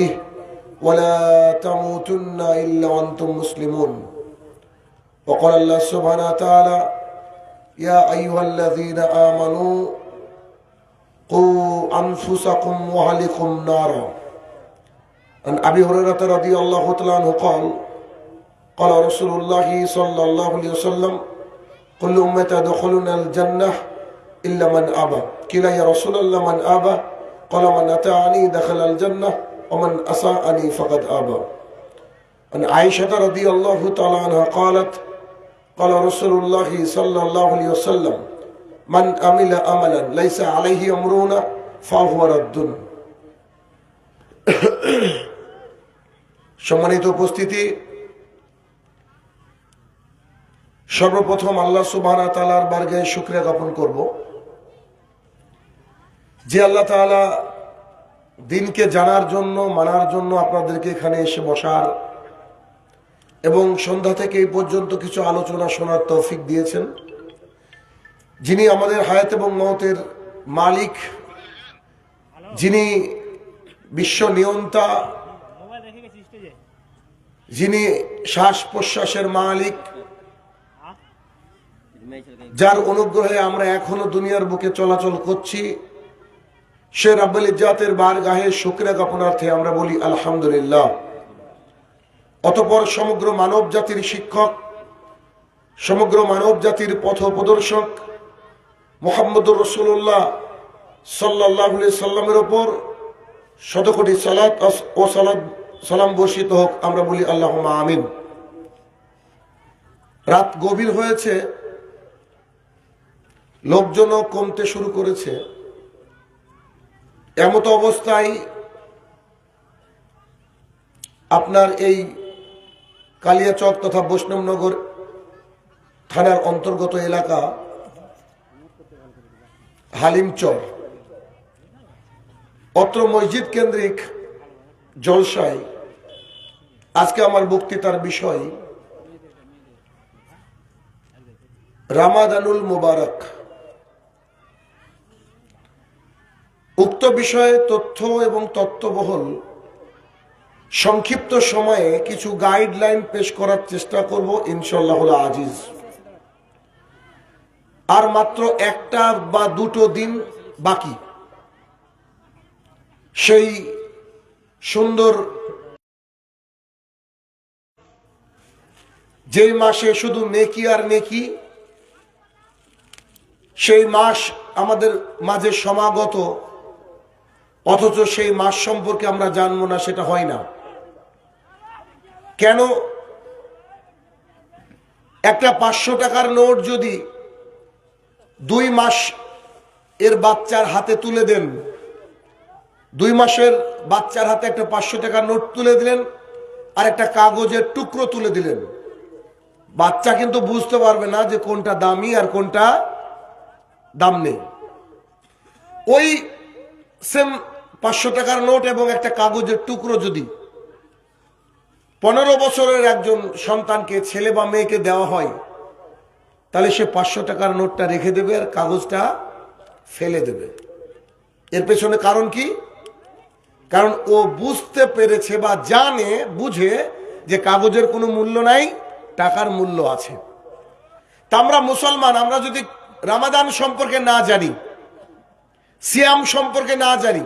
تقاته ولا تموتن إلا وأنتم مسلمون. وقال الله سبحانه وتعالى يا أيها الذين آمنوا قوا أنفسكم وأهليكم نارا. عن أبي هريرة رضي الله تعالى عنه قال قال رسول الله صلى الله عليه وسلم كل أمتي يدخلون الجنة إلا من أبى. قيل يا رسول الله من أبى؟ قال من أطاعني دخل الجنة ومن أساءني فقد أبى. عن عائشة رضي الله تعالى عنها قالت قال رسول الله صلى الله عليه وسلم من عمل عملا ليس عليه أمرنا فهو رد. সম্মানিত উপস্থিতি, সর্বপ্রথম আল্লাহ সুবহানাহু ওয়া তাআলার বারগাহে শুকরিয়া জ্ঞাপন করব যে আল্লাহ তাআলা দিনকে জানার জন্য, মানার জন্য আপনাদেরকে এখানে এসে বসার এবং সন্ধ্যা থেকে এই পর্যন্ত কিছু আলোচনা শোনার তৌফিক দিয়েছেন। যিনি আমাদের হায়াত এবং মওতের মালিক, যিনি বিশ্ব নিয়ন্তা, যিনি শ্বাস প্রশ্বাসের মালিক, যার অনুগ্রহে আমরা এখনো দুনিয়ার বুকে চলাচল করছি, সে রাব্বুল ইজ্জাতের বারগাহে শুকরিয়া জ্ঞাপনার্থে আমরা বলি আলহামদুলিল্লাহ। অতঃপর সমগ্র মানব জাতির শিক্ষক, সমগ্র মানব জাতির পথ প্রদর্শক মুহাম্মদুর রাসূলুল্লাহ সাল্লাল্লাহু আলাইহি সাল্লামের উপর শতকোটি সালাত ও সালাম বর্ষিত হোক, আমরা বলি আল্লাহুম্মা আমিন। রাত গভীর হয়েছে, লোকজনও কমতে শুরু করেছে। এমত অবস্থায় আপনার এই কালিয়াচক তথা বৈষ্ণবনগর থানার অন্তর্গত এলাকা হালিমচর, অত্র মসজিদ কেন্দ্রিক জলসায় আজকে আমার বক্তৃতার বিষয় রামাদানুল মুবারক। উক্ত বিষয়ে তথ্য এবং তত্ত্ববহুল সংক্ষিপ্ত সময়ে কিছু গাইডলাইন পেশ করার চেষ্টা করব ইনশাআল্লাহুল আজিজ। আর মাত্র একটা বা দুটো দিন বাকি সেই সুন্দর যেই মাসে শুধু নেকি আর নেকি, সেই মাস আমাদের মাঝে সমাগত, অথচ সেই মাস সম্পর্কে আমরা জানবো না, সেটা হয় না কেন? একটা 500 টাকার নোট যদি 2 মাস এর বাচ্চার হাতে তুলে দেন, 2 মাসের বাচ্চার হাতে একটা 500 টাকার নোট তুলে দিলেন আর একটা কাগজের টুকরো তুলে দিলেন, বাচ্চা কিন্তু বুঝতে পারবে না যে কোনটা দামি আর কোনটা দাম নেই। ওই সেম 500 টাকার নোট এবং একটা কাগজের টুকরো যদি 15 বছরের একজন সন্তানকে, ছেলে বা মেয়েকে দেওয়া হয়, তাহলে সে 500 টাকার নোটটা রেখে দেবে আর কাগজটা ফেলে দেবে। এর পেছনে কারণ কি? কারণ ও বুঝতে পেরেছে বা জানে, বুঝে যে কাগজের কোনো মূল্য নাই, টাকার মূল্য আছে। তা আমরা মুসলমান, আমরা যদি রমাদান সম্পর্কে না জানি, সিয়াম সম্পর্কে না জানি,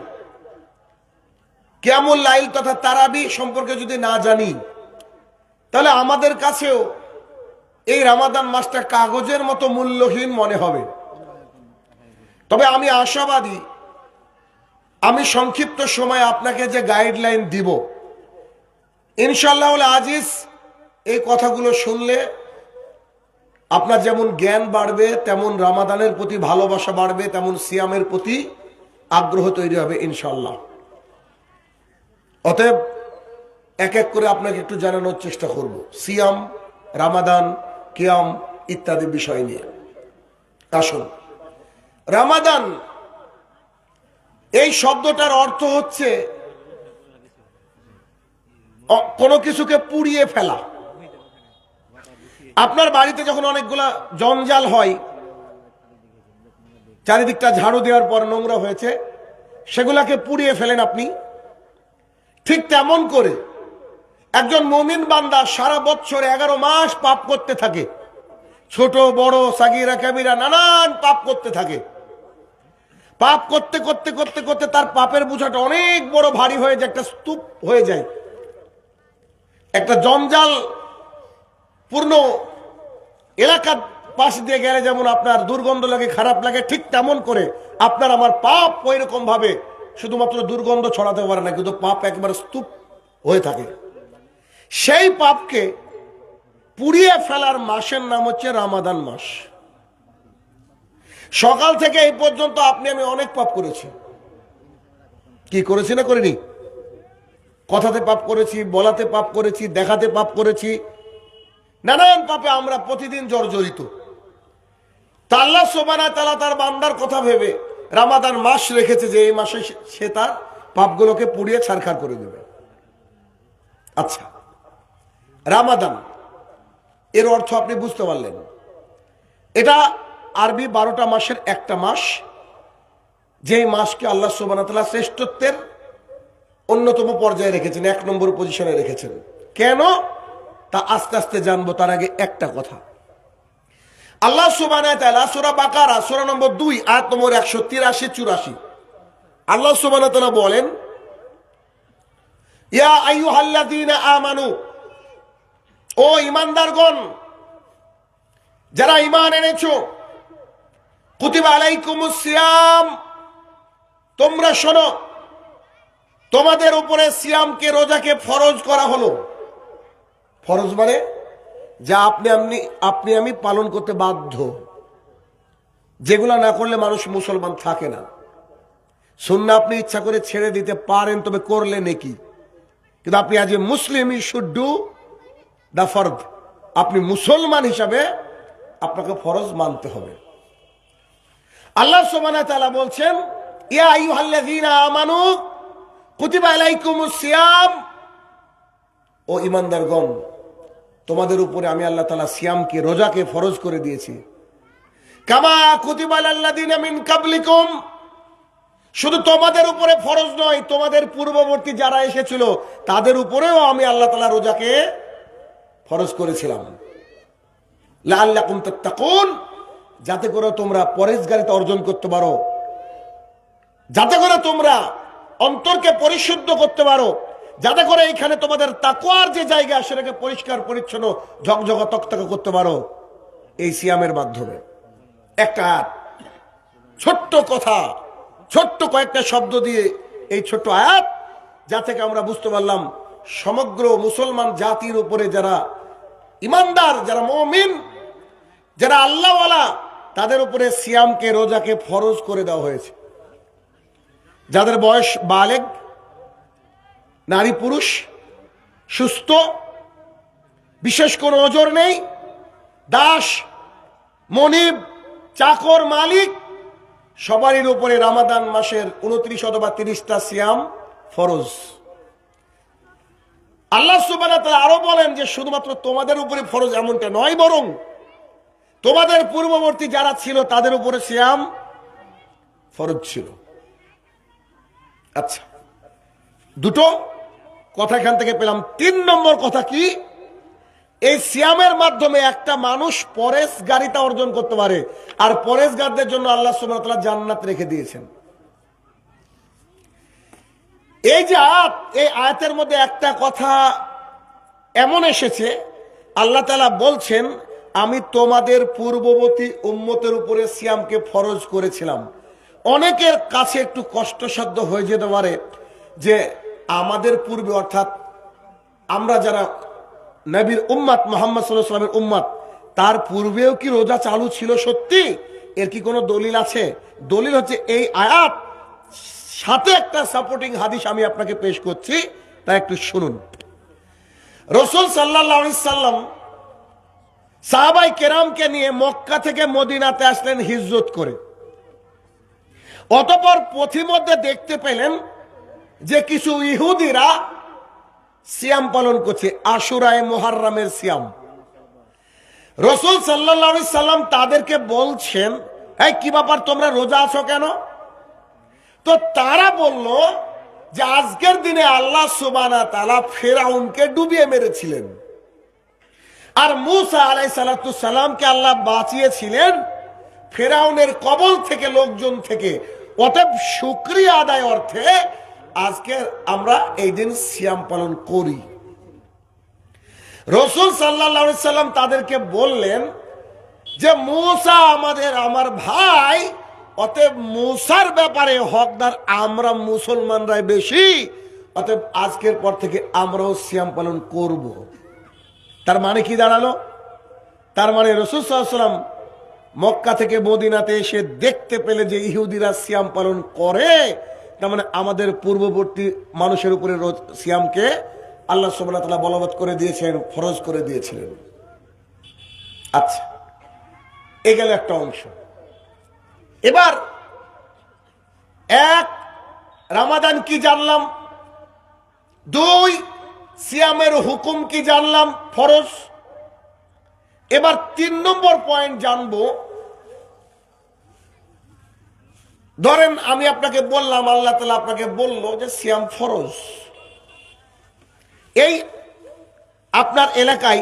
কিয়ামুল লাইল তথা তারাবি সম্পর্কে যদি না জানি, তাহলে আমাদের কাছেও এই রমাদান মাসটা কাগজের মতো মূল্যহীন মনে হবে। তবে আমি আশাবাদী, আমি সংক্ষিপ্ত সময়ে আপনাকে যে গাইডলাইন দিব, ইনশাআল্লাহুল আজিজ, এই কথাগুলো শুনলে আপনার যেমন জ্ঞান বাড়বে, তেমন রমাদানের প্রতি ভালোবাসা বাড়বে, তেমন সিয়ামের প্রতি আগ্রহ তৈরি হবে ইনশাআল্লাহ। অতএব এক এক করে আপনাকে একটু জানানোর চেষ্টা করব সিয়াম, রমাদান, কিয়াম ইত্যাদি বিষয় নিয়ে। আসুন, রমাদান এই শব্দটার অর্থ হচ্ছে কোনো কিছুকে পুড়িয়ে ফেলা। আপনার বাড়িতে যখন অনেকগুলা জঞ্জাল হয়, চারিদিকটা ঝাড়ু দেওয়ার পর নোংরা হয়েছে, সেগুলাকে পুড়িয়ে ফেলেন আপনি। ঠিক তেমন করে একজন মুমিন বান্দা সারা বছর 11 মাস পাপ করতে থাকে, ছোট বড় সাগীরা কাবীরা নানান পাপ করতে থাকে। পাপ করতে করতে করতে করতে তার পাপের বোঝাটা অনেক বড় ভারী হয়ে যায়, একটা স্তূপ হয়ে যায়, একটা জঞ্জাল পূর্ণ এলাকার পাশ দিয়ে গেলে যেমন আপনার দুর্গন্ধ লাগে, খারাপ লাগে, ঠিক তেমন করে আপনার আমার পাপ ওই রকম ভাবে শুধুমাত্র দুর্গন্ধ ছড়াতে পারে না, কিন্তু পাপ একবার স্তূপ হয়ে থাকে। সেই পাপকে পুড়িয়ে ফেলার মাসের নাম হচ্ছে রমাদান মাস। সকাল থেকে এই পর্যন্ত আপনি আমি অনেক পাপ করেছি। কি করেছি না করিনি? কথাতে পাপ করেছি, বলাতে পাপ করেছি, দেখাতে পাপ করেছি, নানান পাপে আমরা প্রতিদিন জর্জরিত। তা আল্লাহ সুবহানাহু ওয়া তাআলা তার বান্দার কথা ভেবে রমাদান মাস রেখেছে যে এই মাসে সে তার পাপগুলোকে পুড়িয়ে ছারখার করে দেবে। আচ্ছা, রমাদান এর অর্থ আপনি বুঝতে পারলেন। এটা আরবি 12টা মাসের একটা মাস, যেই মাসকে আল্লাহ সুবহানাহু ওয়া তাআলা শ্রেষ্ঠত্বের অন্যতম পর্যায়ে রেখেছেন, 1 নম্বর পজিশনে রেখেছেন। কেন তা আস্তে আস্তে জানবো। তার আগে একটা কথা, আল্লাহ সুবহানাহু ওয়া তাআলা সূরা বাকারা সূরা নম্বর 2 আয়াত নম্বর 183-84 আল্লাহ সুবহানাহু ওয়া তাআলা বলেন, ইয়া আইয়ুহাল্লাযীনা আমানু, ও ঈমানদারগণ, যারা ঈমান এনেছো, কুতিবা আলাইকুমুস সিয়াম, তোমরা শোনো, তোমাদের উপরে সিয়ামকে, রোজাকে ফরজ করা হলো। ফরজ মানে যা আপনি আমি পালন করতে বাধ্য, যেগুলা না করলে মানুষ মুসলমান থাকে না। সুন্নাহ আপনি ইচ্ছা করে ছেড়ে দিতে পারেন, তবে করলে নেকি, কিন্তু আপনি আজ মুসলিম, ইউ শুড ডু দা ফরজ। আপনি মুসলমান হিসাবে আপনাকে ফরজ মানতে হবে। আল্লাহ সুবহানাহু ওয়া তাআলা বলছেন, ইয়া আইয়ুহাল্লাযীনা আমানু কুতিবা আলাইকুমুস সিয়াম, ও ঈমানদারগণ, তোমাদের উপরে আমি আল্লাহ তাআলা সিয়ামকে, রোজাকে ফরজ করে দিয়েছি। কামা কুতিবা আলাল্লাযীনা মিন কাবলিকুম, শুধু তোমাদের উপরে ফরজ নয়, তোমাদের পূর্ববর্তী যারা এসেছিল তাদের উপরেও আমি আল্লাহ তাআলা রোজাকে ফরজ করেছিলাম। লাআল্লাকুম তাত্তাকুন, যাতে করে তোমরা পরহেজগারিতা অর্জন করতে পারো, যাতে করে তোমরা অন্তরকে পরিশুদ্ধ করতে পারো, যাতে করে এখানে তোমাদের তাকওয়ার যে জায়গা সেটাকে পরিষ্কার পরিচ্ছন্ন ঝকঝকা তকতকে করতে পারো এই সিয়ামের মাধ্যমে। একটা ছোট্ট কথা, ছোট্ট কয়েকটা শব্দ দিয়ে এই ছোট্ট আয়াত, যা থেকে আমরা বুঝতে পারলাম সমগ্র মুসলমান জাতির উপরে যারা ইমানদার, যারা মুমিন, যারা আল্লাহওয়ালা, তাদের উপরে সিয়ামকে, রোজাকে ফরজ করে দেওয়া হয়েছে। যাদের বয়স বালেগ, নারী পুরুষ, সুস্থ, বিশেষ কোনো ওজর নেই, দাস মনিব চাকর মালিক, সবারই উপরে রমাদান মাসের 29 অথবা 30টা সিয়াম ফরজ। আল্লাহ সুবহানাহু ওয়া তাআলা আরো বলেন যে শুধুমাত্র তোমাদের উপরে ফরজ এমনটা নয়, বরং তোমাদের পূর্ববর্তী যারা ছিল তাদের উপরে সিয়াম ফরজ ছিল। আচ্ছা, দুটো কথা এখান থেকে পেলাম। 3 নম্বর কথা কি, এই সিয়ামের মাধ্যমে একটা মানুষ পরহেজগারিতা অর্জন করতে পারে, আর পরহেজগারদের জন্য আল্লাহ সুবহানাহু ওয়া তাআলা জান্নাত রেখে দিয়েছেন। এই যে আয়াত, এই আয়াতের মধ্যে একটা কথা এমন এসেছে, আল্লাহ তাআলা বলছেন, আমি তোমাদের পূর্ববর্তী উম্মতের উপরে সিয়ামকে ফরজ করেছিলাম। অনেকের কাছে একটু কষ্টসাধ্য হয়ে যেতে পারে যে আমাদের পূর্বে, অর্থাৎ আমরা যারা নবীর উম্মত, মুহাম্মদ সাল্লাল্লাহু আলাইহি ওয়াসাল্লামের উম্মত, তার পূর্বেও কি রোজা চালু ছিল সত্যি? এর কি কোনো দলিল আছে? দলিল হচ্ছে এই আয়াত, সাথে একটা সাপোর্টিং হাদিস আমি আপনাকে পেশ করছি, তা একটু শুনুন। রাসূল সাল্লাল্লাহু আলাইহি সাল্লাম সাহাবায়ে কেরামকে নিয়ে মক্কা থেকে মদিনাতে আসলেন হিজরত করে। অতঃপর পথিমধ্যে দেখতে পেলেন যে কিছু ইহুদিরা সিয়াম পালন করছে, আশুরায়ে মুহাররমের সিয়াম। রাসূল সাল্লাল্লাহু আলাইহি সাল্লাম তাদেরকে বলছেন, এই কি ব্যাপার, তোমরা রোজা আছো কেন? তো তারা বলল যে আজকের দিনে আল্লাহ সুবহানাহু ওয়া তাআলা ফেরাউনকে ডুবিয়ে মেরেছিলেন, আর মূসা আলাইহিস সালামকে আল্লাহ বাঁচিয়েছিলেন ফেরাউনের কবল থেকে, লোকজন থেকে। অতএব শুকরিয়া আদায় অর্থে আজকে আমরা এই দিন সিয়াম পালন করি। রাসূল সাল্লাল্লাহু আলাইহি সাল্লাম তাদেরকে বললেন যে মূসা আমার ভাই, অতএব মূসার ব্যাপারে হকদার আমরা মুসলমানরাই বেশি, অতএব আজকের পর থেকে আমরাও সিয়াম পালন করব। তার মানে কি দাঁড়ালো? তার মানে রাসূল সাল্লাল্লাহু আলাইহি সাল্লাম মক্কা থেকে মদিনাতে এসে দেখতে পেলে যে ইহুদিরা সিয়াম পালন করে, তার মানে আমাদের পূর্ববর্তী মানুষের উপরে সিয়ামকে আল্লাহ সুবহানাহু ওয়া তাআলা বলবৎ করে দিয়েছেন, ফরজ করে দিয়েছিলেন। আচ্ছা, এই গেল একটা অংশ। এবার এক, রমাদান কি জানলাম, দুই, সিয়ামের হুকুম কি জানলাম, ফরজ। এবার 3 নম্বর পয়েন্ট জানবো। ধরেন আমি আপনাকে বললাম, আল্লাহ তাআলা আপনাকে বললো যে সিয়াম ফরজ। এই আপনার এলাকায়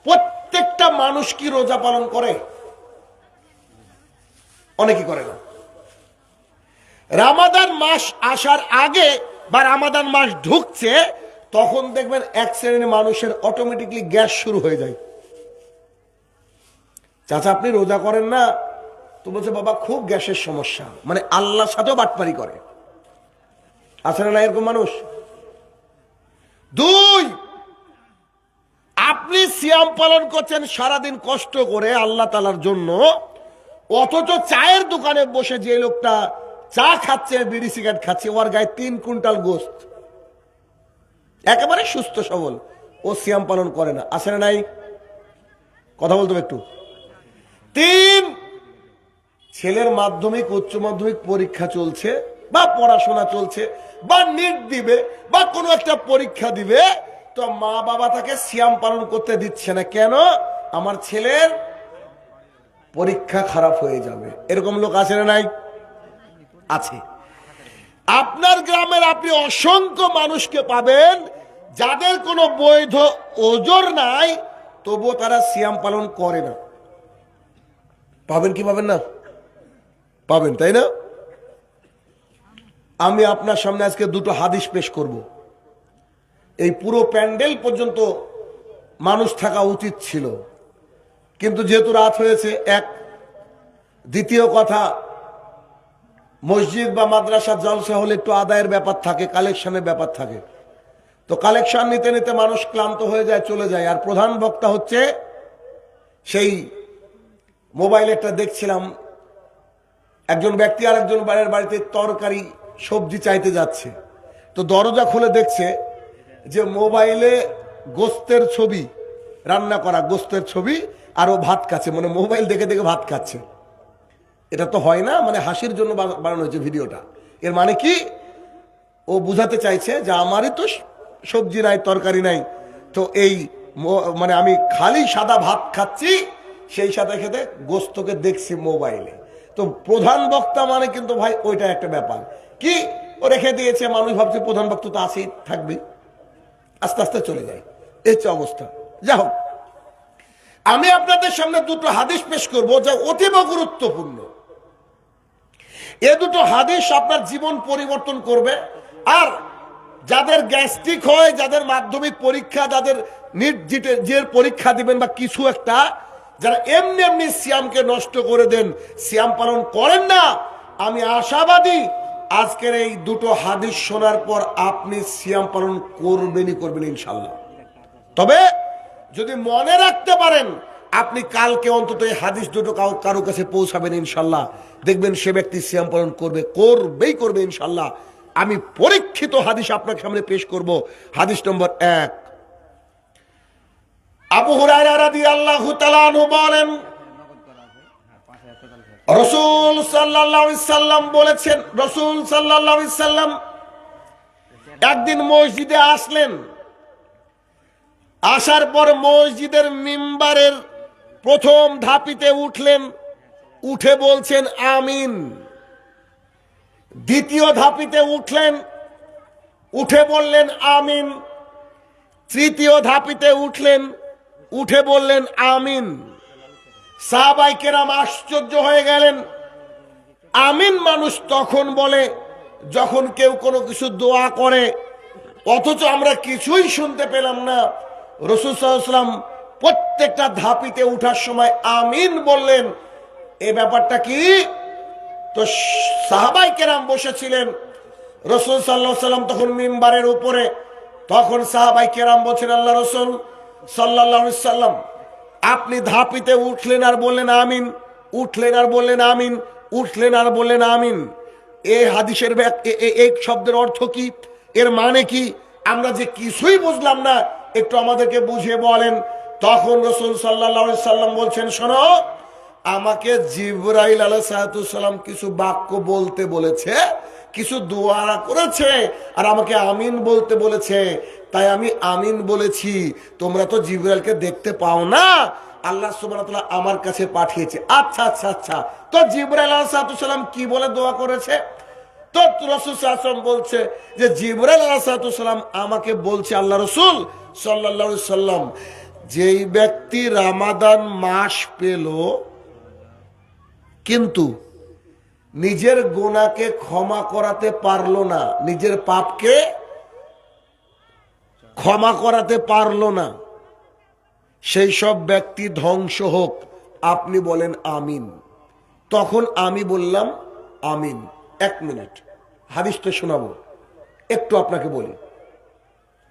প্রত্যেকটা মানুষ কি রোজা পালন করে? অনেকে করে না। রমাদান মাস আসার আগে বা রমাদান মাস ঢুকছে, তখন দেখবেন এক শ্রেণীর মানুষের অটোমেটিকলি গ্যাস শুরু হয়ে যায়। চাচা আপনি রোজা করেন না? তো বলছে বাবা খুব গ্যাসের সমস্যা, মানে আল্লাহর সাথেও বাটপারি করে। আছে না এরকম মানুষ? দুই, আপনি সিয়াম পালন করছেন সারাদিন কষ্ট করে আল্লাহ তাআলার জন্য, অথচ চায়ের দোকানে বসে যে লোকটা চা খাচ্ছে, বিড়ি সিগারেট খাচ্ছে, ওর গায়ে 3 কুইন্টাল গোস্ত, একেবারে সুস্থ সবল, ও সিয়াম পালন করে না। আছে না নাই? কথা বলতে হবে একটু। 3, ছেলের মাধ্যমিক উচ্চ মাধ্যমিক পরীক্ষা চলছে বা পড়াশোনা চলছে বা নিট দিবে বা কোনো একটা পরীক্ষা দিবে, তো মা বাবা তাকে সিয়াম পালন করতে দিচ্ছে না। কেন? আমার ছেলের পরীক্ষা খারাপ হয়ে যাবে। এরকম লোক আছে না নাই? আছে। আপনার গ্রামের আপনি অসংখ্য মানুষকে পাবেন যাদের কোনো বৈধ ওজর নাই, তবুও তারা সিয়াম পালন করে না। পাবেন কি পাবেন না? পাবেন, তাই না? আমি আপনার সামনে আজকে 2টো হাদিস পেশ করব। এই পুরো প্যান্ডেল পর্যন্ত মানুষ থাকা উচিত ছিল, কিন্তু যেহেতু রাত হয়েছে, এক। দ্বিতীয় কথা, মসজিদ বা মাদ্রাসা জলসা হলে একটু আদায়ের ব্যাপার থাকে, কালেকশনের ব্যাপার থাকে, তো কালেকশন নিতে নিতে মানুষ ক্লান্ত হয়ে যায়, চলে যায়। আর প্রধান বক্তা হচ্ছে সেই মোবাইলে একটা দেখছিলাম, একজন ব্যক্তি আর একজন বাড়িতে তরকারি সবজি চাইতে যাচ্ছে, তো দরজা খুলে দেখছে যে মোবাইলে গোস্তের ছবি, রান্না করা গোস্তের ছবি, আর ও ভাত খাচ্ছে, মানে মোবাইল দেখে দেখে ভাত খাচ্ছে। এটা তো হয় না, মানে হাসির জন্য বানানো হয়েছে ভিডিওটা। এর মানে কি? ও বুঝাতে চাইছে যে আমারই তো সবজি নাই, তরকারি নাই, তো এই মানে আমি খালি সাদা ভাত খাচ্ছি, সেই সাথে খেতে গোস্তকে দেখছি মোবাইলে। তো প্রধান বক্তা মানে কিন্তু ভাই ওইটা একটা ব্যাপার কি, ও রেখে দিয়েছে, মানুষ ভাবছে প্রধান বক্তা তো আসেই থাকবে, আস্তে আস্তে চলে যায়। এই হচ্ছে অবস্থা। যা হোক, আমি আপনাদের সামনে 2টো হাদিস পেশ করব যা অতীব গুরুত্বপূর্ণ। এ 2টো হাদিস আপনার জীবন পরিবর্তন করবে। আর যাদের গ্যাস্ট্রিক হয়, যাদের মাধ্যমিক পরীক্ষা, যাদের নিট যে পরীক্ষা দিবেন বা কিছু একটা, যারা এমনি এমনি সিয়ামকে নষ্ট করে দেন, সিয়াম পালন করেন না, আমি আশাবাদী আজকের এই 2টো হাদিস শোনার পর আপনি সিয়াম পালন করবেন ইনশাল্লাহ। তবে যদি মনে রাখতে পারেন, আপনি কালকে অন্তত এই হাদিস 2টো কারো কাছে পৌঁছাবেন ইনশাল্লাহ, দেখবেন সে ব্যক্তি সিয়াম পালন করবে ইনশাল্লাহ। আমি পরীক্ষিত হাদিস আপনার সামনে পেশ করব। হাদিস নম্বর 1, আবু হুরায়রা রাদিয়াল্লাহু তাআলা আনহু বলেন, রাসূল সাল্লাল্লাহু আলাইহি সাল্লাম বলেছেন, রাসূল সাল্লাল্লাহু আলাইহি সাল্লাম একদিন মসজিদে আসলেন। আসার পর মসজিদের মিম্বারের প্রথম ধাপিতে উঠলেন, উঠে বলছেন আমিন। দ্বিতীয় ধাপিতে উঠলেন, উঠে বললেন আমিন। তৃতীয় ধাপিতে উঠলেন, উঠে বললেন আমিন। সাহাবায়ে কেরাম আশ্চর্য হয়ে গেলেন। আমিন মানুষ তখন বলে যখন কেউ কোনো কিছু দোয়া করে, অথচ আমরা কিছুই শুনতে পেলাম না। রাসূল সাল্লাল্লাহু আলাইহি ওয়াসাল্লাম প্রত্যেকটা ধাপিতে উঠার সময় আমিন বললেন। এই ব্যাপারটা কি? তো সাহাবায়ে কেরাম বসেছিলেন, রাসূল সাল্লাল্লাহু আলাইহি ওয়াসাল্লাম তখন মিম্বারের উপরে। তখন সাহাবায়ে কেরাম বলছেন, আল্লাহ রাসূল সাল্লাল্লাহু আলাইহি ওয়াসাল্লাম আপনি ধাপিতে উঠলেন আর বললেন আমিন, উঠলেন আর বললেন আমিন, উঠলেন আর বললেন আমিন। এই হাদিসের এই শব্দের অর্থ কি? এর মানে কি? আমরা যে কিছুই বুঝলাম না, একটু আমাদেরকে বুঝিয়ে বলেন। তখন রাসূল সাল্লাল্লাহু আলাইহি সাল্লাম বলছেন, শোনো, আমাকে জিবরাইল আলাইহিস সালাম কিছু বাক্য বলতে বলেছে, কিছু দোয়া করেছে, আর আমাকে আমিন বলতে বলেছে, তাই আমি আমিন বলেছি। তোমরা তো জিবরাইলকে দেখতে পাও না, আল্লাহ সুবহানাহু ওয়া তাআলা আমার কাছে পাঠিয়েছে। আচ্ছা আচ্ছা আচ্ছা, তো জিবরাইল আলাইহিস সালাম কি বলে দোয়া করেছে? তো রাসূল সাল্লাল্লাহু আলাইহি ওয়াসাল্লাম বলছে যে জিবরাইল আলাইহিস সালাম আমাকে বলছে, আল্লাহ রাসূল সাল্লাল্লাহু আলাইহি সাল্লাম, যেই ব্যক্তি রমাদান মাস পেল কিন্তু নিজের গুনাহকে ক্ষমা করাতে পারলো না, নিজের পাপকে ক্ষমা করাতে পারলো না, সেই সব ব্যক্তি ধ্বংস হোক। আপনি বলেন আমিন। তখন আমি বললাম আমিন। 1 মিনিট হাদিসটা শোনাবো, একটু আপনাকে বলি।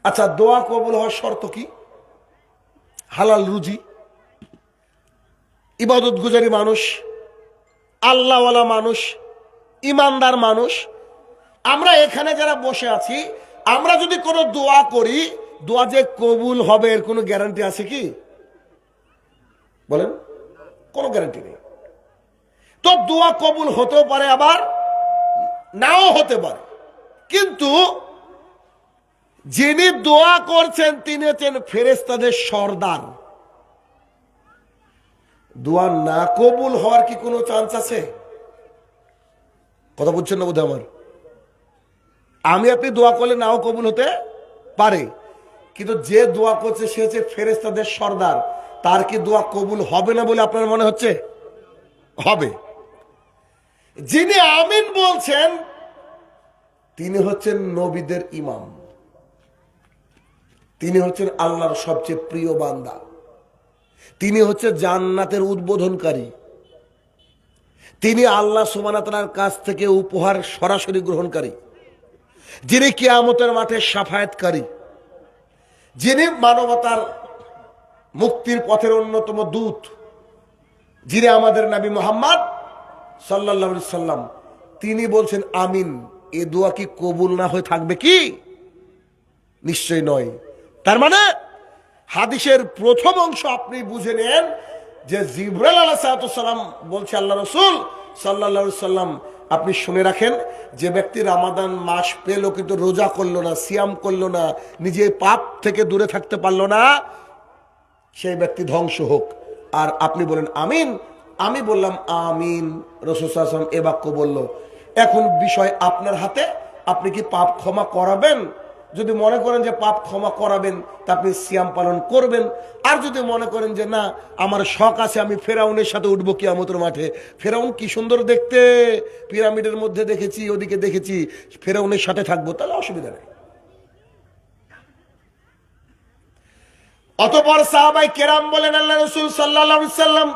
আচ্ছা, দোয়া কবুল হওয়ার শর্ত কি? হালাল রুজি, ইবাদত গুজারি মানুষ, আল্লাহওয়ালা মানুষ, ইমানদার মানুষ। আমরা এখানে যারা বসে আছি, আমরা যদি কোনো দোয়া করি, দোয়া যে কবুল হবে এর কোনো গ্যারান্টি আছে কি? বলেন, কোনো গ্যারান্টি নেই। তো দোয়া কবুল হতেও পারে, আবার নাও হতে পারে। কিন্তু যিনি দোয়া করছেন তিনি হচ্ছেন ফেরেশতাদের সর্দার। দোয়া না কবুল হওয়ার কি কোনো চান্স আছে? কথা বুঝছেন না বোধহয় আমার? আমি আপনি দোয়া করলে নাও কবুল হতে পারে, কিন্তু যে দোয়া করছে সে হচ্ছে ফেরেশতাদের সর্দার। তার কি দোয়া কবুল হবে না বলে আপনার মনে হচ্ছে? হবে। যিনি আমিন বলছেন তিনি হচ্ছেন নবীদের ইমাম, তিনি হচ্ছেন আল্লাহর সবচেয়ে প্রিয় বান্দা, তিনি হচ্ছে জান্নাতের উদ্বোধনকারী, তিনি আল্লাহ সুবহানাহু ওয়া তাআলার কাছ থেকে উপহার সরাসরি গ্রহণকারী, যিনি কিয়ামতের মাঠে শাফায়াতকারী, যিনি মানবতার মুক্তির পথের অন্যতম দূত, যিনি আমাদের নবী মুহাম্মদ সাল্লাল্লাহু আলাইহি সাল্লাম, তিনি বলছেন আমিন। এ দোয়া কি কবুল না হয়ে থাকবে কি? নিশ্চয় নয়। তার মানে হাদিসের প্রথম অংশ আপনি বুঝে নেন যে জিবরাইল আলাইহিস সালাম বলছে, আল্লাহ রাসূল সাল্লাল্লাহু আলাইহি সাল্লাম আপনি শুনে রাখেন, যে ব্যক্তি রমাদান মাস পেল কিন্তু রোজা করলো না, সিয়াম করলো না, নিজে পাপ থেকে দূরে থাকতে পারলো না, সেই ব্যক্তি ধ্বংস হোক। আর আপনি বলেন আমিন। আমি বললাম আমিন। রাসূল সাল্লাল্লাহু আলাইহি ওয়াসাল্লাম এ বাক্য বলল। এখন বিষয় আপনার হাতে, আপনি কি পাপ ক্ষমা করাবেন? যদি মনে করেন যে পাপ ক্ষমা করাবেন তা আপনি সিয়াম পালন করবেন। আর যদি মনে করেন যে না, আমার শখ আছে, আমি ফেরাউনের সাথে উঠবো কিয়ামতের মাঠে, ফেরাউন কি সুন্দর দেখতে, পিরামিডের মধ্যে দেখেছি, ওদিকে দেখেছি, ফেরাউনের সাথে থাকবো, তাহলে অসুবিধা নেই। অতঃপর সাহাবায়ে কেরাম বলেন, আল্লাহ রাসূল সাল্লাল্লাহু আলাইহি সাল্লাম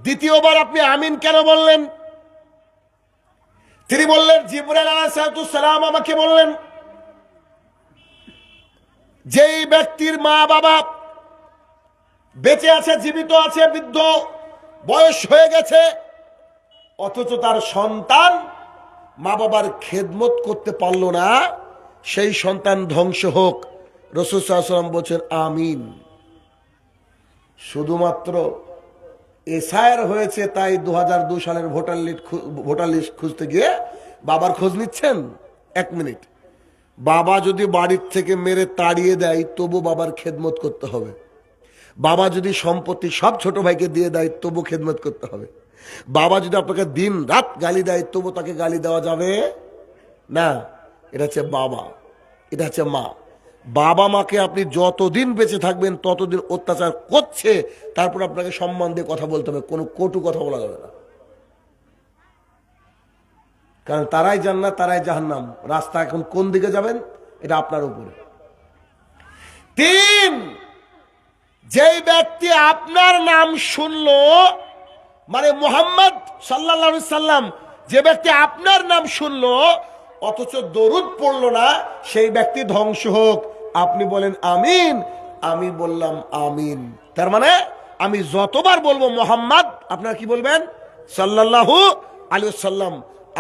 দ্বিতীয়বার আপনি আমিন কেন বললেন? তিনি বললেন, জিবরাইল আলাইহিস সালাম আমাকে বললেন, যেই ব্যক্তির মা বাবা বেঁচে আছে, জীবিত আছে, বৃদ্ধ বয়স হয়ে গেছে, অথচ তার সন্তান মা বাবার খেদমত করতে পারল না, সেই সন্তান ধ্বংস হোক। রাসূল সাল্লাল্লাহু আলাইহি ওয়াসাল্লাম বলছেন আমিন। শুধুমাত্র এসআইআর হয়েছে তাই 2002 সালের ভোটার লিস্ট খুঁজতে গিয়ে বাবার খোঁজ নিচ্ছেন? 1 মিনিট। বাবা যদি বাড়ির থেকে মেরে তাড়িয়ে দেয় তবু বাবার খেদমত করতে হবে। বাবা যদি সম্পত্তি সব ছোট ভাইকে দিয়ে দেয় তবু খেদমত করতে হবে। বাবা যদি আপনাকে দিন রাত গালি দেয় তবু তাকে গালি দেওয়া যাবে না। এটা হচ্ছে বাবা। এটা হচ্ছে মা। বাবা মাকে আপনি যতদিন বেঁচে থাকবেন ততদিন অত্যাচার করছে, তারপর আপনাকে সম্মান দিয়ে কথা বলতে হবে, কোনো কটু কথা বলা যাবে না। কারণ তারাই জান্নাত তারাই জাহান্নাম, রাস্তা এখন কোন দিকে যাবেন এটা আপনার উপরে। 3, যেই ব্যক্তি আপনার নাম শুনলো, মানে মুহাম্মদ সাল্লাল্লাহু আলাইহি সাল্লাম, যে ব্যক্তি আপনার নাম শুনলো অথচ দরুদ পড়লো না, সেই ব্যক্তি ধ্বংস হোক। আপনি বলেন আমিন, আমি বললাম আমিন। তার মানে আমি যতবার বলবো মুহাম্মদ, আপনারা কি বলবেন? সাল্লাল্লাহু আলাইহি সাল্লাম।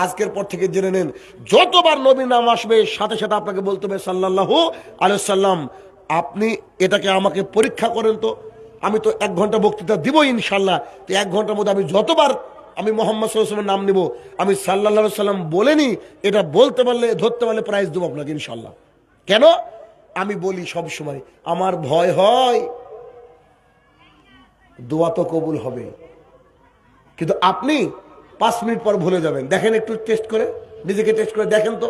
আজকের পর থেকে জেনে নেন, যতবার নবীর নাম আসবে সাথে সাথে আপনাকে বলতে হবে সাল্লাল্লাহু আলাইহি সাল্লাম। আপনি এটাকে আমাকে পরীক্ষা করেন তো, আমি তো 1 ঘন্টা বক্তৃতা দিব ইনশাল্লাহ, তো 1 ঘন্টার মধ্যে আমি যতবার আমি মোহাম্মদ সাল্লাল্লাহু আলাইহি ওয়াসাল্লামের নাম নিব, আমি সাল্লাল্লাহু আলাইহি সাল্লাম বলেনি, এটা বলতে পারলে ধরতে পারলে প্রাইজ দেবো আপনাকে ইনশাল্লাহ। কেন? আমি বলি সব সময় আমার ভয় হয় দোয়া তো কবুল হবে, কিন্তু আপনি 5 মিনিট পর ভুলে যাবেন। দেখেন, একটু টেস্ট করে, নিজেকে টেস্ট করে দেখেন তো।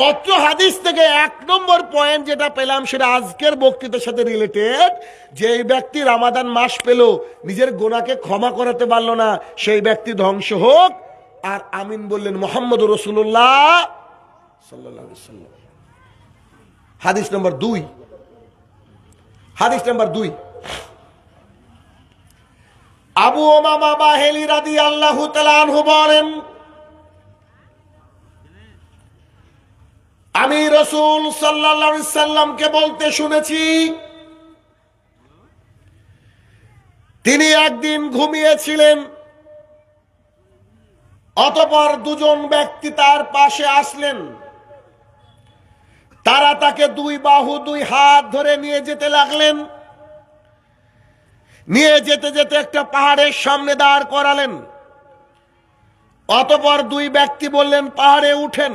অত্র হাদিস থেকে 1 নম্বর পয়েন্ট যেটা পেলাম সেটা আজকের বক্তৃতার সাথে রিলেটেড। যে ব্যক্তি রমাদান মাস পেল, নিজের গুনাহকে ক্ষমা করাতে পারলো না, সেই ব্যক্তি ধ্বংস হোক। আর আমিন বললেন মুহাম্মদুর রাসূলুল্লাহ সাল্লাল্লাহু আলাইহি ওয়াসাল্লাম। হাদিস নম্বর 2, হাদিস নম্বর 2, আবু উমামা বাহিলি রাদিয়াল্লাহু তাআলা আনহু বলেন, আমি রাসূল সাল্লাল্লাহু আলাইহি সাল্লামকে বলতে শুনেছি, তিনি একদিন ঘুমিয়েছিলেন, অতঃপর 2 জন ব্যক্তি তার পাশে আসলেন। তারা তাকে 2 বাহু 2 হাত ধরে নিয়ে যেতে লাগলেন। নিয়ে যেতে যেতে একটা পাহাড়ের সামনে দাঁড় করালেন। অতঃপর 2 ব্যক্তি বললেন পাহাড়ে উঠেন।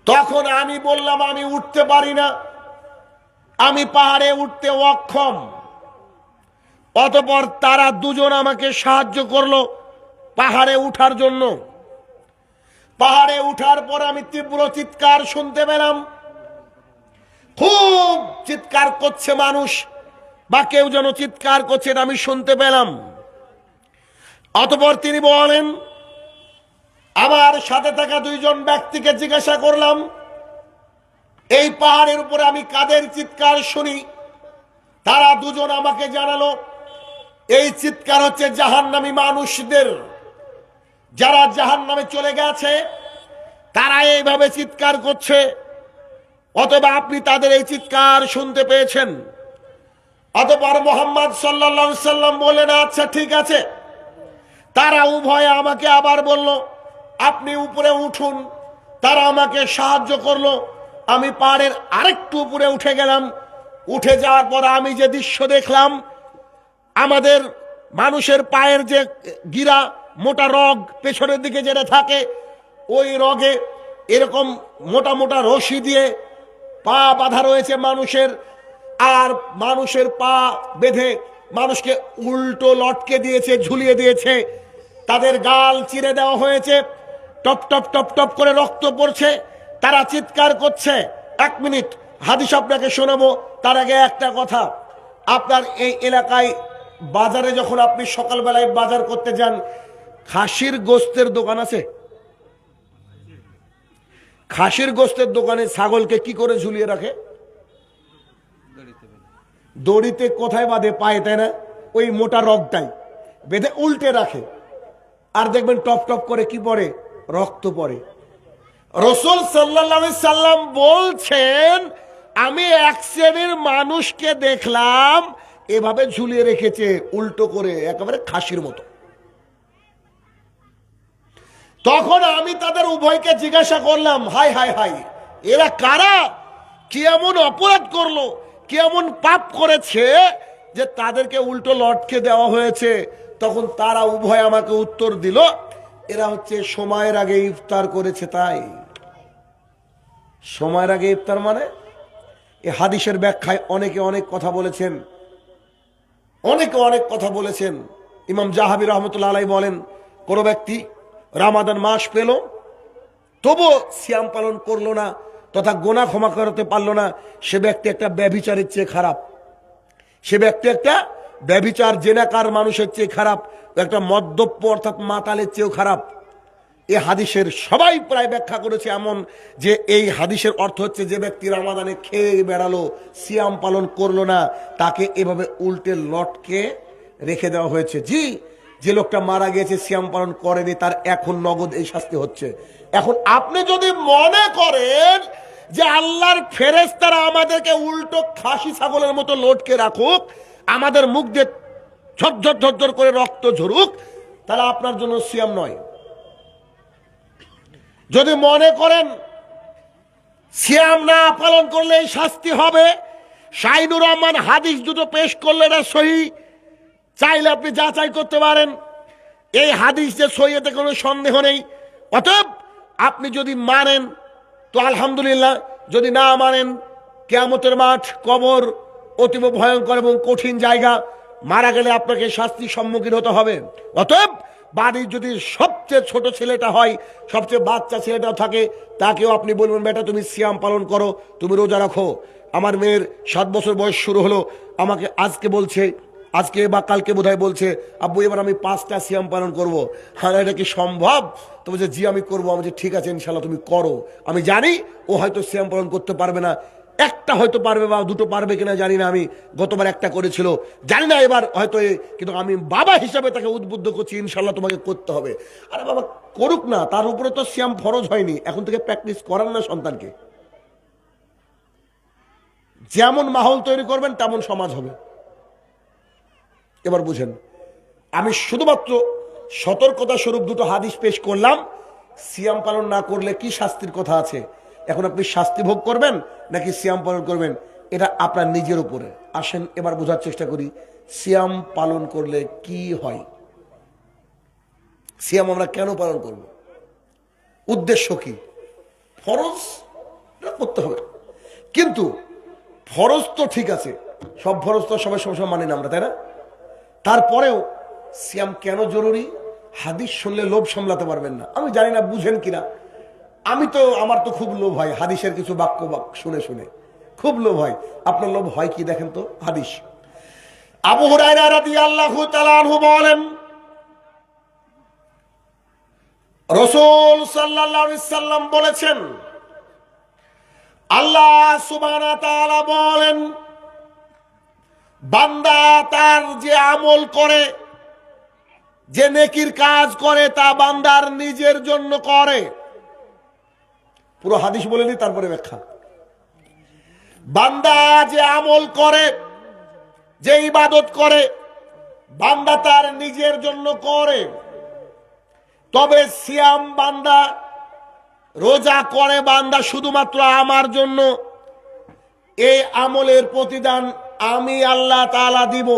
তখন আমি বললাম আমি উঠতে পারি না, আমি পাহাড়ে উঠতে অক্ষম। অতঃপর তারা 2 জন আমাকে সাহায্য করলো পাহাড়ে উঠার জন্য। পাহাড়ে উঠার পর আমি তীব্র চিৎকার শুনতে পেলাম, খুব চিৎকার করছে মানুষ, বা কেউ যেন চিৎকার করছে, আমি শুনতে পেলাম। অতঃপর তিনি বলেন, আমার সাথে থাকা 2 জন ব্যক্তিকে জিজ্ঞাসা করলাম, এই পাহাড়ের উপরে আমি কাদের চিৎকার শুনি? তারা 2 জন আমাকে জানালো, এই চিৎকার হচ্ছে জাহান্নামী মানুষদের, যারা জাহান্নামে চলে গেছে তারা এইভাবে চিৎকার করছে। অথবা আপনি তাদের এই চিৎকার শুনতে পেয়েছেন। অতঃপর মুহাম্মদ সাল্লাল্লাহু আলাইহি সাল্লাম বললেন, আচ্ছা ঠিক আছে। তারা উভয়ে আমাকে আবার বলল, আপনি উপরে উঠুন। তারা আমাকে সাহায্য করলো। আমি পাহাড়ের আরেকটু উপরে উঠে গেলাম। উঠে যাওয়ার পর আমি যে দৃশ্য দেখলাম, আমাদের মানুষের পায়ের যে গিরা, মোটা রগ পেছনের দিকে যেটা থাকে, ওই রগে এরকম মোটা মোটা রশি দিয়ে পা বাঁধা রয়েছে মানুষের। আর মানুষের পা বেঁধে মানুষকে উল্টো লটকে দিয়েছে, ঝুলিয়ে দিয়েছে। তাদের গাল চিরে দেওয়া হয়েছে, টপ টপ টপ টপ করে রক্ত পড়ছে। তারা চিৎকার করছে। 1 মিনিট হাদিস আপনাকে শোনাবো, তার আগে একটা কথা। আপনার এই এলাকায় বাজারে যখন আপনি সকালবেলায় বাজার করতে যান, খাসির গোস্তের দোকান আছে? খাসির গোস্তের দোকানে ছাগলকে কি করে ঝুলিয়ে রাখে? দড়িতে। কোথায় বাঁধে? পায়ে, তাই না? ওই মোটা রগটাই বেঁধে উল্টে রাখে। আর দেখবেন টপ টপ করে কি পড়ে? রক্ত পড়ে। রাসূল সাল্লাল্লাহু আলাইহি সাল্লাম বলছেন, আমি 1 শ্রেণীর মানুষকে দেখলাম এভাবে ঝুলিয়ে রেখেছে উল্টো করে, একেবারে খাসির মতো। তখন আমি তাদের উভয়কে জিজ্ঞাসা করলাম, হাই হাই হাই, এরা কারা? কি এমন অপরাধ করলো, কি এমন পাপ করেছে যে তাদেরকে উল্টো লটকে দেওয়া হয়েছে? তখন তারা উভয় আমাকে উত্তর দিল, এরা হচ্ছে সময়ের আগে ইফতার করেছে। তাই সময়ের আগে ইফতার মানে, এই হাদিসের ব্যাখ্যায় অনেকে অনেক কথা বলেছেন, অনেকে অনেক কথা বলেছেন। ইমাম জাহাবি রহমতুল্লাহ আলাইহি বলেন, কোন ব্যক্তি রমাদান মাস পেল, তবুও সিয়াম পালন করলো না তথা গোনা ক্ষমা করতে পারলো না, সে ব্যক্তি একটা ব্যভিচারের চেয়ে খারাপ। সে ব্যক্তি একটা ব্যভিচার জেনাকার মানুষের চেয়ে খারাপ, একটা মদ্যপ অর্থাৎ মাতালের চেয়েও খারাপ। এই হাদিসের সবাই প্রায় ব্যাখ্যা করেছে এমন যে এই হাদিসের অর্থ হচ্ছে যে ব্যক্তি রমাদানে খেয়ে বেড়ালো, সিয়াম পালন করলো না, তাকে এভাবে উল্টে লটকে রেখে দেওয়া হয়েছে। জি, যে লোকটা মারা গেছে সিয়াম পালন করেনি তার এখন নগদ এই শাস্তি হচ্ছে। এখন আপনি যদি মনে করেন যে আল্লাহর ফেরেশতারা আমাদেরকে উল্টো খাসি ছাগলের মতো লটকে রাখুক, আমাদের মুখ দিয়ে ঝরঝর ঝরঝর করে রক্ত ঝরুক, তাহলে আপনার জন্য সিয়াম নয়। যদি মনে করেন সিয়াম না পালন করলে এই শাস্তি হবে, শাহিনুর রহমান হাদিস দুটো পেশ করলে এটা সহি, চাইলে আপনি যাচাই করতে পারেন। এই হাদিস যে সহি এতে কোনো সন্দেহ নেই। অতএব আপনি যদি মানেন তো আলহামদুলিল্লাহ, যদি না মানেন কিয়ামতের মাঠ কবর অতীব ভয়ঙ্কর এবং কঠিন জায়গা, মারা গেলে আপনাকে শাস্তির সম্মুখীন হতে হবে। অতএব বাড়ির যদি সবচেয়ে ছোট ছেলেটা হয়, সবচেয়ে বাচ্চা ছেলেটাও থাকে, তাকেও আপনি বলবেন বেটা তুমি সিয়াম পালন করো, তুমি রোজা রাখো। আমার মেয়ের 7 বছর বয়স শুরু হলো, আমাকে আজকে বলছে, আজকে বা কালকে বোধহয় বলছে আব্বু এবার আমি 5টা সিয়াম পালন করবো। হ্যাঁ, এটা কি সম্ভব? তো বলছে জি আমি করবো। আমি বলছি ঠিক আছে ইনশাল্লাহ তুমি করো। আমি জানি ও হয়তো সিয়াম পালন করতে পারবে না, একটা হয়তো পারবে বা দুটো পারবে কিনা জানি না, আমি গতবার একটা করেছিল জানি না এবার হয়তো, কিন্তু আমি বাবা হিসাবে তাকে উদ্বুদ্ধ করছি ইনশাল্লাহ তোমাকে করতে হবে। আরে বাবা করুক না, তার উপরে তো সিয়াম ফরজ হয়নি, এখন থেকে প্র্যাকটিস করান না সন্তানকে। যেমন মাহল তৈরি করবেন তেমন সমাজ হবে। এবার বুঝেন, আমি শুধুমাত্র সতর্কতা স্বরূপ দুটো হাদিস পেশ করলাম। সিয়াম পালন না করলে কি শাস্তির কথা আছে, এখন আপনি শাস্তি ভোগ করবেন নাকি সিয়াম পালন করবেন, এটা আপনার নিজের উপরে। আসেন এবার বোঝার চেষ্টা করি সিয়াম পালন করলে কি হয়, সিয়াম আমরা কেন পালন করব, উদ্দেশ্য কি। ফরজ করতে হবে, কিন্তু ফরজ তো ঠিক আছে, সব ফরজ তো সবাই সবসময় মানি না আমরা, তাই না? তারপরেও সিয়াম কেন জরুরি, হাদিস শুনলে লোভ সামলাতে পারবেন না। আমি জানি না বুঝেন কিনা, আমার তো খুব লোভ হয় হাদিসের কিছু বাক্য শুনে শুনে, খুব লোভ হয়। আপনার লোভ হয় কি দেখেন তো। হাদিস আবু হুরায়রা রাদিয়াল্লাহু তাআলা আনহু বলেন, রাসূল সাল্লাল্লাহু আলাইহি সাল্লাম বলেছেন, আল্লাহ সুবহানাহু ওয়া তাআলা বলেন, বান্দা তার যে আমল করে, যে নেকির কাজ করে তা বান্দার নিজের জন্য করে। পুরো হাদিস বলেনি তারপরে ব্যাখ্যা। বান্দা যে আমল করে, যে ইবাদত করে, বান্দা তার নিজের জন্য করে। তবে সিয়াম বান্দা, রোজা করে বান্দা শুধুমাত্র আমার জন্য। এই আমলের প্রতিদান আমি আল্লাহ তাআলা দিব।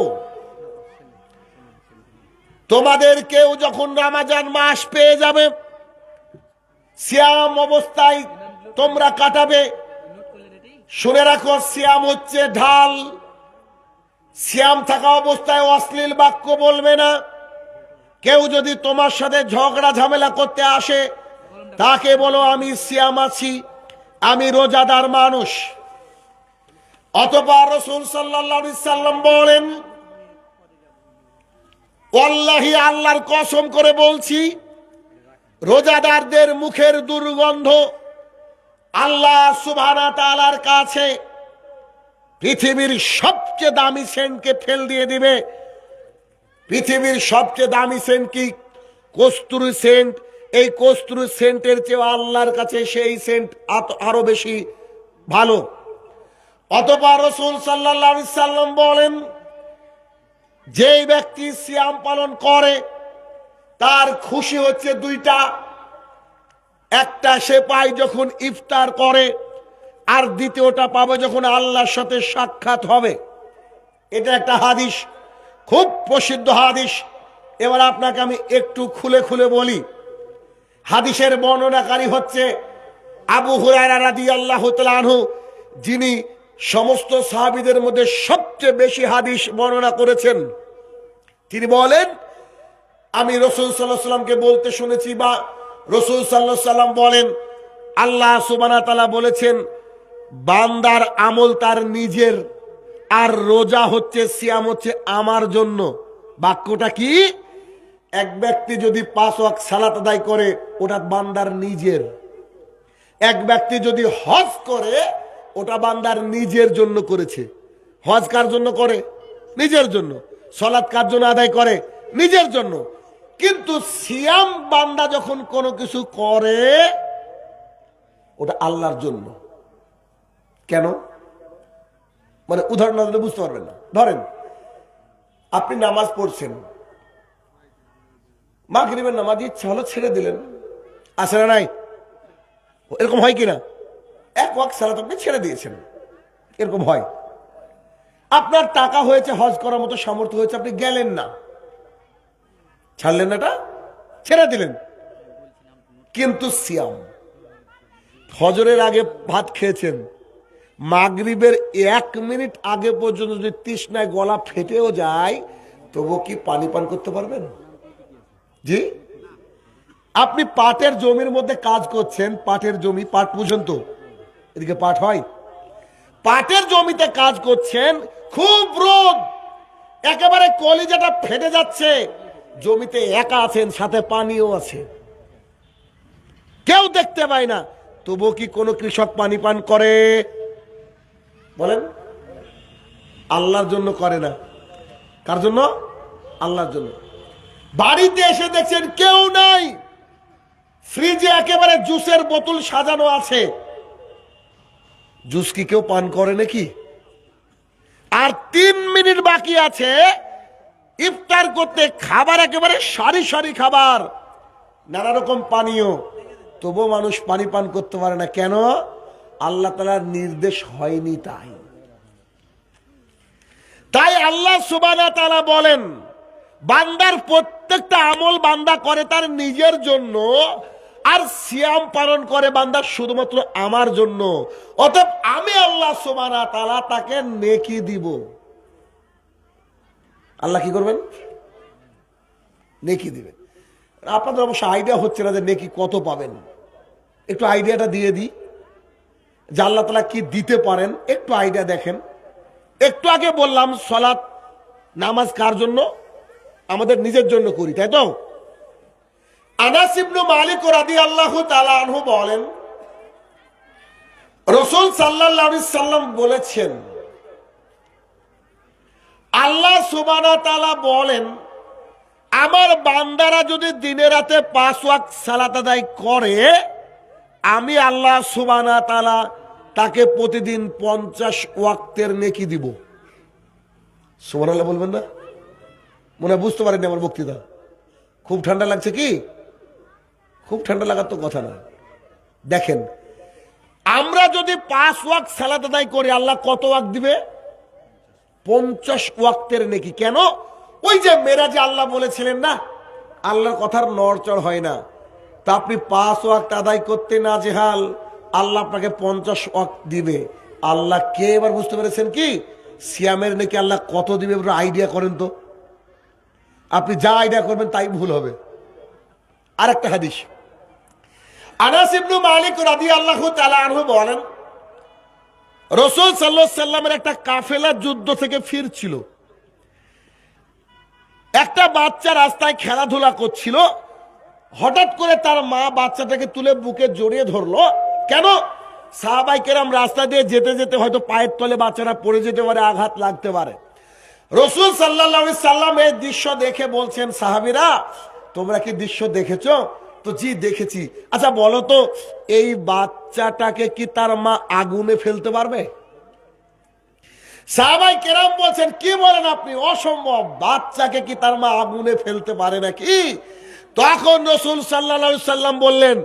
তোমাদের কেউ যখন রমজান মাস পেয়ে যাবে, সিয়াম অবস্থায় তোমরা কাটাবে। শুনে রাখো, সিয়াম হচ্ছে ঢাল। সিয়াম থাকা অবস্থায় অশ্লীল বাক্য বলবে না। কেউ যদি তোমার সাথে ঝগড়া ঝামেলা করতে আসে, তাকে বলো আমি সিয়াম আছি, আমি রোজাদার মানুষ। অতঃপর রাসূল সাল্লাল্লাহু আলাইহি সাল্লাম বলেন, ওয়াল্লাহি আল্লাহর কসম করে বলছি, রোজাদারদের মুখের দুর্গন্ধ আল্লাহ সুবহানাহু ওয়া তাআলার কাছে পৃথিবীর সবচেয়ে দামি সেন্টকে ফেল দিয়ে দিবে। পৃথিবীর সবচেয়ে দামি সেন্ট কি? কস্তুরী সেন্ট। এই কস্তুরী সেন্টের চেয়ে আল্লাহর কাছে সেই সেন্ট আরো বেশি ভালো। অতঃপর রাসূল সাল্লাল্লাহু আলাইহি সাল্লাম বলেন, যেই ব্যক্তি সিয়াম পালন করে তার খুশি হচ্ছে দুইটা। একটা সে পায় যখন ইফতার করে, আর দ্বিতীয়টা পাবে যখন আল্লাহর সাথে সাক্ষাৎ হবে। এটা একটা হাদিস, খুব প্রসিদ্ধ হাদিস। এবার আপনাকে আমি একটু খুলে খুলে বলি। হাদিসের বর্ণনাকারী হচ্ছে আবু হুরায়রা রাদিয়াল্লাহু তাআলা আনহু, যিনি সমস্ত সাহাবীদের মধ্যে সবচেয়ে বেশি হাদিস বর্ণনা করেছেন। তিনি বলেন, আমি রাসূল সাল্লাল্লাহু আলাইহি সাল্লামকে বলতে শুনেছি, বা রাসূল সাল্লাল্লাহু আলাইহি সাল্লাম বলেন, আল্লাহ সুবহানাহু ওয়া তাআলা বলেছেন বান্দার আমল তার নিজের, আর রোজা হচ্ছে, সিয়াম হচ্ছে আমার জন্য। বাক্যটা কি? এক ব্যক্তি যদি 5 ওয়াক্ত সালাত আদায় করে ওটা বান্দার নিজের, এক ব্যক্তি যদি হজ করে ওটা বান্দার নিজের জন্য করেছে। হজ কার জন্য করে? নিজের জন্য। সালাত কার জন্য আদায় করে? নিজের জন্য। কিন্তু সিয়াম বান্দা যখন কোনো কিছু করে ওটা আল্লাহর জন্য। কেন? মানে উদাহরণ না দিলে বুঝতে পারবেন না। ধরেন আপনি নামাজ পড়ছেন, মাগরিবের নামাজ ইচ্ছা হলো ছেড়ে দিলেন, আছে না নাই? এরকম হয় কিনা? 1 ওয়াক্ত সালাত আপনি ছেড়ে দিয়েছেন, এরকম হয়। আপনার টাকা হয়েছে, হজ করার মতো সামর্থ্য হয়েছে, আপনি গেলেন না, ছাড়লেন না, এটা ছেড়ে দিলেন। কিন্তু সিয়াম, ফজরের আগে ভাত খেয়েছেন, মাগরিবের 1 মিনিট আগে পর্যন্ত যদি তৃষ্ণায় গলা ফেটেও যায় তবু কি পানি পান করতে পারবেন? জি। আপনি পাটের জমির মধ্যে কাজ করছেন, পাটের জমি, পাট পর্যন্ত এদিকে পাট হয়, পাটের জমিতে কাজ করছেন, খুব রোদ, একেবারে কলিজাটা ফেটে যাচ্ছে, জমিতে একা আছেন, সাথে পানিও আছে, কেউ দেখতে পায় না, তবু কি কোনো কৃষক পানি পান করে? বলেন। আল্লাহর জন্য করে না। কার জন্য? আল্লাহর জন্য। বাড়িতে এসে দেখছেন কেউ নাই, ফ্রিজে একেবারে জুসের বোতল সাজানো আছে, জুস কি কেউ পান করে নাকি? আর 3 মিনিট বাকি আছে ইফতার করতে, খাবার একেবারে সারি সারি খাবার, নানা রকম পানীয়, তবু মানুষ পানি পান করতে পারে না। কেন? আল্লাহ তাআলার নির্দেশ হয়নি। তাই আল্লাহ সুবহানাহু ওয়া তাআলা বলেন বান্দার প্রত্যেকটা আমল বান্দা করে তার নিজের জন্য, আর সিয়াম পালন করে বান্দা শুধুমাত্র আমার জন্য। অতএব আমি আল্লাহ সুবহানাহু ওয়া তাআলা তাকে নেকি দিব। আল্লাহ কি করবেন? নেকি দিবেন। আপনাদের অবশ্য আইডিয়া হচ্ছে না যে নেকি কত পাবেন, একটু আইডিয়াটা দিয়ে দিই যে আল্লাহ তাআলা কি দিতে পারেন, একটু আইডিয়া দেখেন। একটু আগে বললাম সালাত, নামাজ কার জন্য? আমাদের নিজের জন্য করি, তাই তো? আনাস ইবনে মালিক রাদিয়াল্লাহু তাআলা আনহু বলেন রাসূল সাল্লাল্লাহু আলাইহি সাল্লাম বলেছেন, আল্লাহ সুবহানাহু ওয়া তাআলা বলেন আমার বান্দারা যদি দিনে রাতে 5 ওয়াক্ত সালাত আদায় করে আমি আল্লাহ সুবহানাহু ওয়া তাআলা তাকে প্রতিদিন 50 ওয়াক্তের নেকি দিব। সুবহানাল্লাহ বলবেন না? মনে হয় বুঝতে পারেননি আমার বক্তৃতা। খুব ঠান্ডা লাগছে কি? খুব ঠান্ডা লাগার তো কথা না। দেখেন আমরা যদি 5 ওয়াক্ত সালাত আদায় করি আল্লাহ কত ওয়াক্ত দিবে? 50 ওয়াক্তের নেকি। কেন? ওই যে মেরাজে আল্লাহ বলেছিলেন না, আল্লাহর কথার নড়চড় হয় না। তা আপনি 5 ওয়াক্ত আদায় করতে না জেহাল, আল্লাহ আপনাকে 50 ওয়াক্ত দিবে। আল্লাহ কে? এবার বুঝতে পেরেছেন কি? সিয়ামের নাকি আল্লাহ কত দিবে আইডিয়া করেন তো। আপনি যা আইডিয়া করবেন তাই ভুল হবে। আরেকটা হাদিস, আনাস ইবনে মালিক রাদিয়াল্লাহু তাআলা আনহু বলেন রাসূল সাল্লাল্লাহু আলাইহি সাল্লামের একটা কাফেলা যুদ্ধ থেকে ফিরছিল, একটা বাচ্চা রাস্তায় খেলাধুলা করছিল, হঠাৎ করে তার মা বাচ্চাটাকে তুলে বুকে জড়িয়ে ধরলো। কেন? সাহাবায়ে কেরাম রাস্তা দিয়ে যেতে যেতে হয়তো পায়ের তলে বাচ্চারা পড়ে যেতে পারে, আঘাত লাগতে পারে। রাসূল সাল্লাল্লাহু আলাইহি সাল্লাম এই দৃশ্য দেখে বলছেন, সাহাবীরা তোমরা কি দৃশ্য দেখেছো? তো জি দেখেছি। আচ্ছা বলো তো এই বাচ্চাটাকে কি তার মা আগুনে ফেলতে পারবে? সাহাবায়ে কেরাম বলছেন, কি বলেন আপনি, অসম্ভব, বাচ্চাকে কি তার মা আগুনে ফেলতে পারে নাকি? তখন রাসূল সাল্লাল্লাহু আলাইহি সাল্লাম বললেন,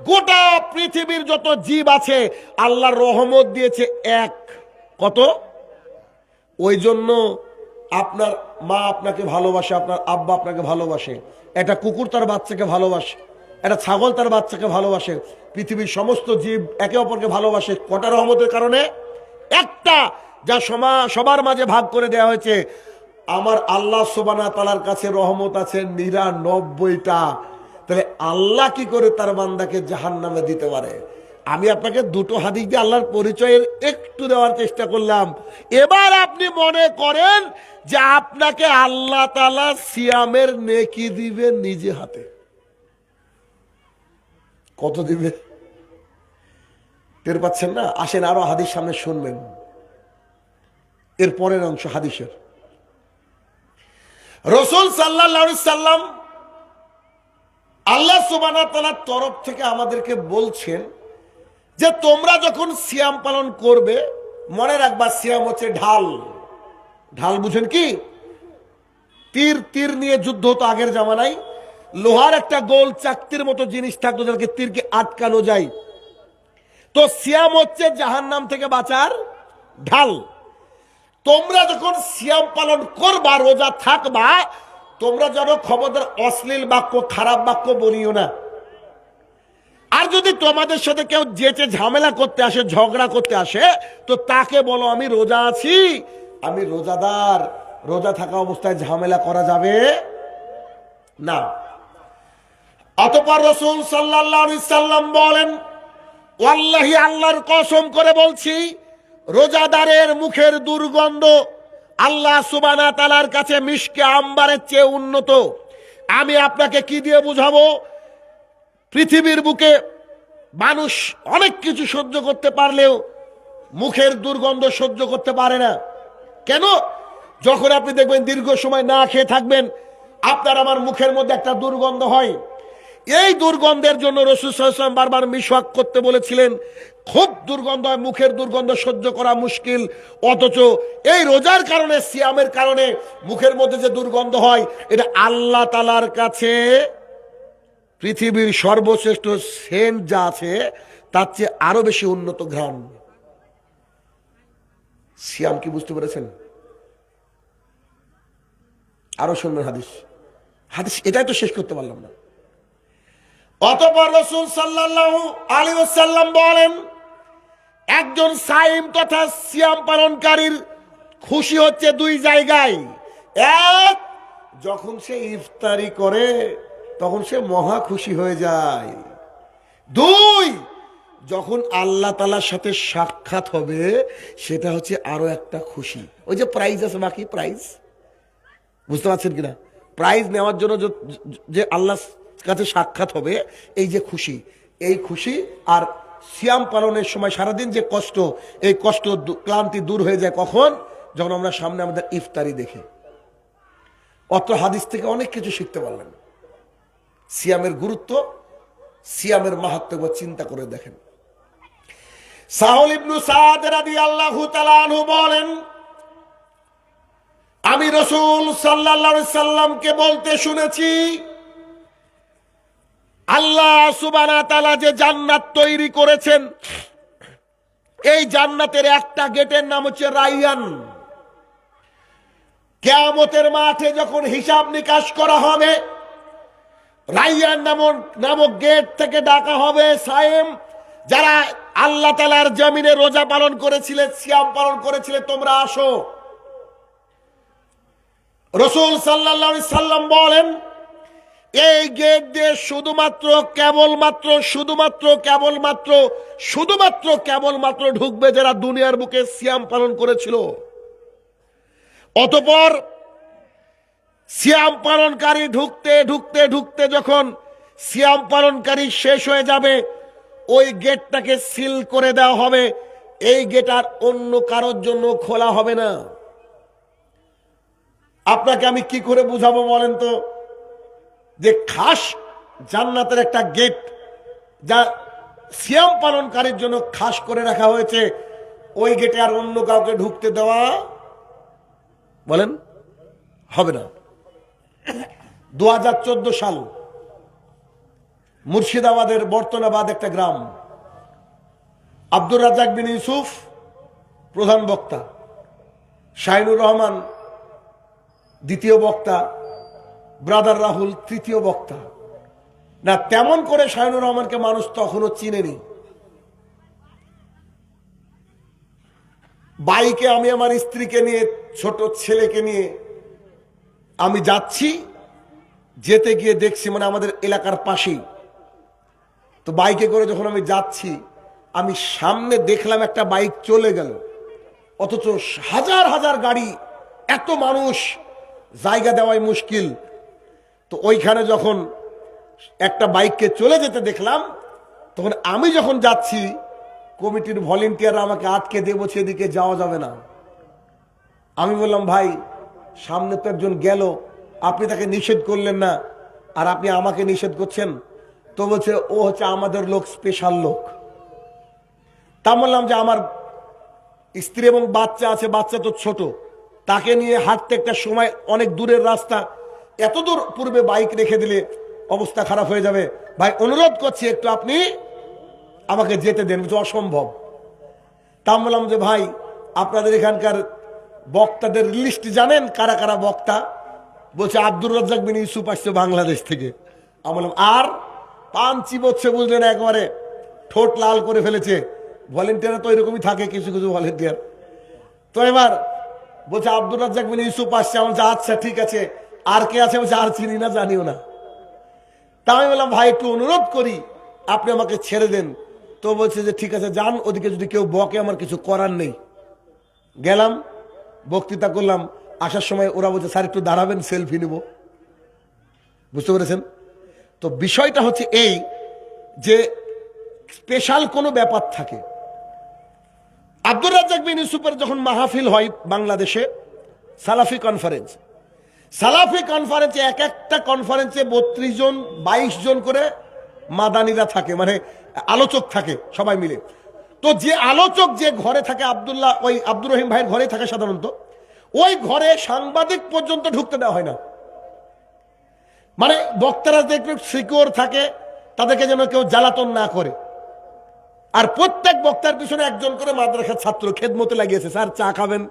গোটা পৃথিবীর যত জীব আছে আল্লাহর রহমত দিয়েছে এক। কত? ওই জন্য আপনার মা আপনাকে ভালোবাসে, আপনার আব্বা আপনাকে ভালোবাসে, একটা কুকুর তার বাচ্চাকে ভালোবাসে, একটা ছাগল তার বাচ্চাকে ভালোবাসে, পৃথিবীর সমস্ত জীব একে অপরকে ভালোবাসে। কটা রহমতের কারণে? একটা, যা সবার মাঝে ভাগ করে দেওয়া হয়েছে। আমার আল্লাহ সুবহানাহু ওয়া তাআলার কাছে রহমত আছে 99টা। তাহলে আল্লাহ কি করে তার বান্দাকে জাহান্নামে দিতে পারে? আমি আপনাকে দুটো হাদিস দিয়ে আল্লাহর পরিচয়ের একটু দেওয়ার চেষ্টা করলাম। এবার আপনি মনে করেন যে আপনাকে আল্লাহ তাআলা সিয়ামের নেকি দিবেন নিজে হাতে। কত দিবে টের পাচ্ছেন না? আসেন আরো হাদিস সামনে শুনবেন। এর পরের অংশ হাদিসের, রাসূল সাল্লাল্লাহু আলাইহি সাল্লাম আল্লাহ সুবহানাহু ওয়া তাআলার তরফ থেকে আমাদেরকে বলছেন যে তোমরা যখন সিয়াম পালন করবে, মনে রাখবা সিয়াম হচ্ছে ঢাল। ঢাল বুঝেন কি? তীর নিয়ে যুদ্ধ হতো আগের জামানায়। লোহার একটা গোল চাকতির মতো জিনিস থাকতো যাদেরকে তীরকে আটকানো যায়। তো সিয়াম হচ্ছে জাহান্নাম থেকে বাঁচার ঢাল। তোমরা যখন সিয়াম পালন করবা, রোজা থাকবা, তোমরা যেন খবরদার অশ্লীল বাক্য, খারাপ বাক্য বলিও না। আর যদি তোমাদের সাথে কেউ যেচে ঝামেলা করতে আসে, ঝগড়া করতে আসে, তো তাকে বলো আমি রোজা আছি, আমি রোজাদার, রোজা থাকা অবস্থায় ঝামেলা করা যাবে না। অতঃপর রাসূল সাল্লাল্লাহু আলাইহি সাল্লাম বলেন, ওয়াল্লাহি আল্লাহর কসম করে বলছি, রোজাদারের মুখের দুর্গন্ধ আল্লাহ সুবহানাহু ওয়া তাআলার কাছে মিশকে আম্বারের চেয়ে উন্নত। আমি আপনাকে কি দিয়ে বুঝাবো? পৃথিবীর বুকে মানুষ অনেক কিছু সহ্য করতে পারলেও মুখের দুর্গন্ধ সহ্য করতে পারে না। কেন? যখন আপনি দেখবেন দীর্ঘ সময় না খেয়ে থাকবেন, আপনার আমার মুখের মধ্যে একটা দুর্গন্ধ হয়। এই দুর্গন্ধের জন্য রাসূল সাল্লাল্লাহু আলাইহি ওয়াসাল্লাম বারবার মিসওয়াক করতে বলেছিলেন। খুব দুর্গন্ধ হয়, মুখের দুর্গন্ধ সহ্য করা মুশকিল। অথচ এই রোজার কারণে, সিয়ামের কারণে মুখের মধ্যে যে দুর্গন্ধ হয়, এটা আল্লাহ তাআলার কাছে পৃথিবীর সর্বশ্রেষ্ঠ সেন্ট যা আছে তার চেয়ে আরো বেশি উন্নত ঘ্রাণ। সিয়াম কি বুঝতে পেরেছেন? আরো শুনবেন হাদিস। এটাই তো শেষ করতে পারলাম না। অতঃপর রাসূল সাল্লাল্লাহু আলাইহি ওয়াসাল্লাম বলেন, একজন সাইম তথা সিয়াম পালনকারীর খুশি হচ্ছে দুই জায়গায়। এক, যখন সে ইফতারি করে তখন সে মহা খুশি হয়ে যায়। দুই, যখন আল্লাহ তাআলার সাথে সাক্ষাৎ হবে, সেটা হচ্ছে আরো একটা খুশি। ওই যে প্রাইজ আছে, বাকি প্রাইজ, বুঝতে পারছেন কিনা? প্রাইজ নেওয়ার জন্য যে আল্লাহর কাছে সাক্ষাৎ হবে, এই যে খুশি, এই খুশি আর সিয়াম পালনের সময় সারাদিন যে কষ্ট, এই কষ্ট ক্লান্তি দূর হয়ে যায় কখন? যখন আমরা সামনে আমাদের ইফতারি দেখি। অত হাদিস থেকে অনেক কিছু শিখতে পারলেন। সিয়ামের গুরুত্ব, সিয়ামের মাহাত্ম্য চিন্তা করে দেখেন। সাহল ইবনে সাদ রাদিয়াল্লাহু তাআলা আনহু বলেন, আমি রাসূল সাল্লাল্লাহু আলাইহি সাল্লামকে বলতে শুনেছি, আল্লাহ সুবহানাহু ওয়া তাআলা যে জান্নাত তৈরি করেছেন, এই জান্নাতের একটা গেটের নাম হচ্ছে রায়্যান। কিয়ামতের মাঠে যখন হিসাব নিকাশ করা হবে, রায়্যান নামক গেট থেকে ডাকা হবে, সায়েম, যারা আল্লাহ তাআলার জমিনে রোজা পালন করেছিলে, সিয়াম পালন করেছিলে, তোমরা আসো। রাসূল সাল্লাল্লাহু আলাইহি সাল্লাম বলেন, এই গেট দিয়ে কেবলমাত্র ঢুকবে যারা দুনিয়ার বুকে সিয়াম পালন করেছিল। অতঃপর সিয়াম পালনকারী ঢুকতে যখন সিয়াম পালনকারী শেষ হয়ে যাবে, ওই গেটটাকে সিল করে দেওয়া হবে। এই গেট আর অন্য কারোর জন্য খোলা হবে না। আপনাকে আমি কি করে বুঝাবো বলেন তো, যে খাস জান্নাতের একটা গেট যা সিয়াম পালনকারীর জন্য খাস করে রাখা হয়েছে, ওই গেটে আর অন্য কাউকে ঢুকতে দেওয়া বলেন হবে না। 2014 সাল, মুর্শিদাবাদের বর্তনাবাদ একটা গ্রাম, আব্দুর রাজ্জাক বিন ইউসুফ প্রধান বক্তা, শাহিনুর রহমান দ্বিতীয় বক্তা, ব্রাদার রাহুল তৃতীয় বক্তা। না, তেমন করে শাহিনুর রহমানকে মানুষ তখনও চিনেনি। বাইকে আমি আমার স্ত্রীকে নিয়ে, ছোট ছেলেকে নিয়ে আমি যাচ্ছি, যেতে গিয়ে দেখছি, মানে আমাদের এলাকার পাশেই তো, বাইকে করে যখন আমি যাচ্ছি, আমি সামনে দেখলাম একটা বাইক চলে গেল, অথচ হাজার হাজার গাড়ি, এত মানুষ, জায়গা দেওয়াই মুশকিল। তো ওইখানে যখন একটা বাইককে চলে যেতে দেখলাম, তখন আমি যখন যাচ্ছি কমিটির ভলেন্টিয়াররা আমাকে আটকে দিয়ে বলছে এদিকে যাওয়া যাবে না। আমি বললাম ভাই সামনে তো একজন গেল, আপনি তাকে নিষেধ করলেন না, আর আপনি আমাকে নিষেধ করছেন। তো বলছে ও হচ্ছে আমাদের লোক, স্পেশাল লোক। তা বললাম যে আমার স্ত্রী এবং বাচ্চা আছে, বাচ্চা তো ছোট, তাকে নিয়ে হাঁটতে একটা সময়, অনেক দূরের রাস্তা, এত দূর পূর্বে বাইক রেখে দিলে অবস্থা খারাপ হয়ে যাবে। ভাই অনুরোধ করছি একটু আপনি আমাকে যেতে দেন, অসম্ভব। তা বললাম যে ভাই আপনাদের এখানকার বক্তাদের লিস্ট জানেন, কারা কারা বক্তা? বলছে আব্দুর রাজ্জাক বিন ইউসুফ আসছে বাংলাদেশ থেকে। আমি বললাম আর পান চিবোচ্ছে, বুঝলেন, একবারে ঠোঁট লাল করে ফেলেছে। ভলেন্টিয়ার তো এরকমই থাকে, কিছু কিছু ভলেন্টিয়ার। তো এবার বলছে আব্দুর রাজ্জাক বিন ইউসুফ আসছে। আমি বলছি আচ্ছা ঠিক আছে, আর কে আছে? বলছে আর চিনি না, জানিও না। তা আমি বললাম ভাই একটু অনুরোধ করি আপনি আমাকে ছেড়ে দেন। তো বলছে যে ঠিক আছে যান, ওদিকে যদি কেউ বকে আমার কিছু করার নেই। গেলাম, বক্তৃতা করলাম। আসার সময় ওরা বলছে স্যার একটু দাঁড়াবেন, সেলফি নিব। বুঝতে পেরেছেন? তো বিষয়টা হচ্ছে এই যে স্পেশাল কোনো ব্যাপার থাকে। আব্দুর রাজ্জাক বিন ইউসুফের যখন মাহফিল হয় বাংলাদেশে, সালাফি কনফারেন্স, সালাফি কনফারেন্সে এক একটা কনফারেন্সে 32 জন 22 জন করে মাদানিরা থাকে, মানে আলোচক থাকে সবাই মিলে। তো যে আলোচক যে ঘরে থাকে, ওই আব্দুর রহিম ভাইয়ের ঘরে থাকে সাধারণত, ওই ঘরে সাংবাদিক পর্যন্ত ঢুকতে দেওয়া হয় না। মানে বক্তারা যে একটু সিকিউর থাকে, তাদেরকে যেন কেউ জ্বালাতন না করে। আর প্রত্যেক বক্তার পিছনে একজন করে মাদ্রাসার ছাত্র খেদমতে লাগিয়েছে, স্যার চা খাবেন,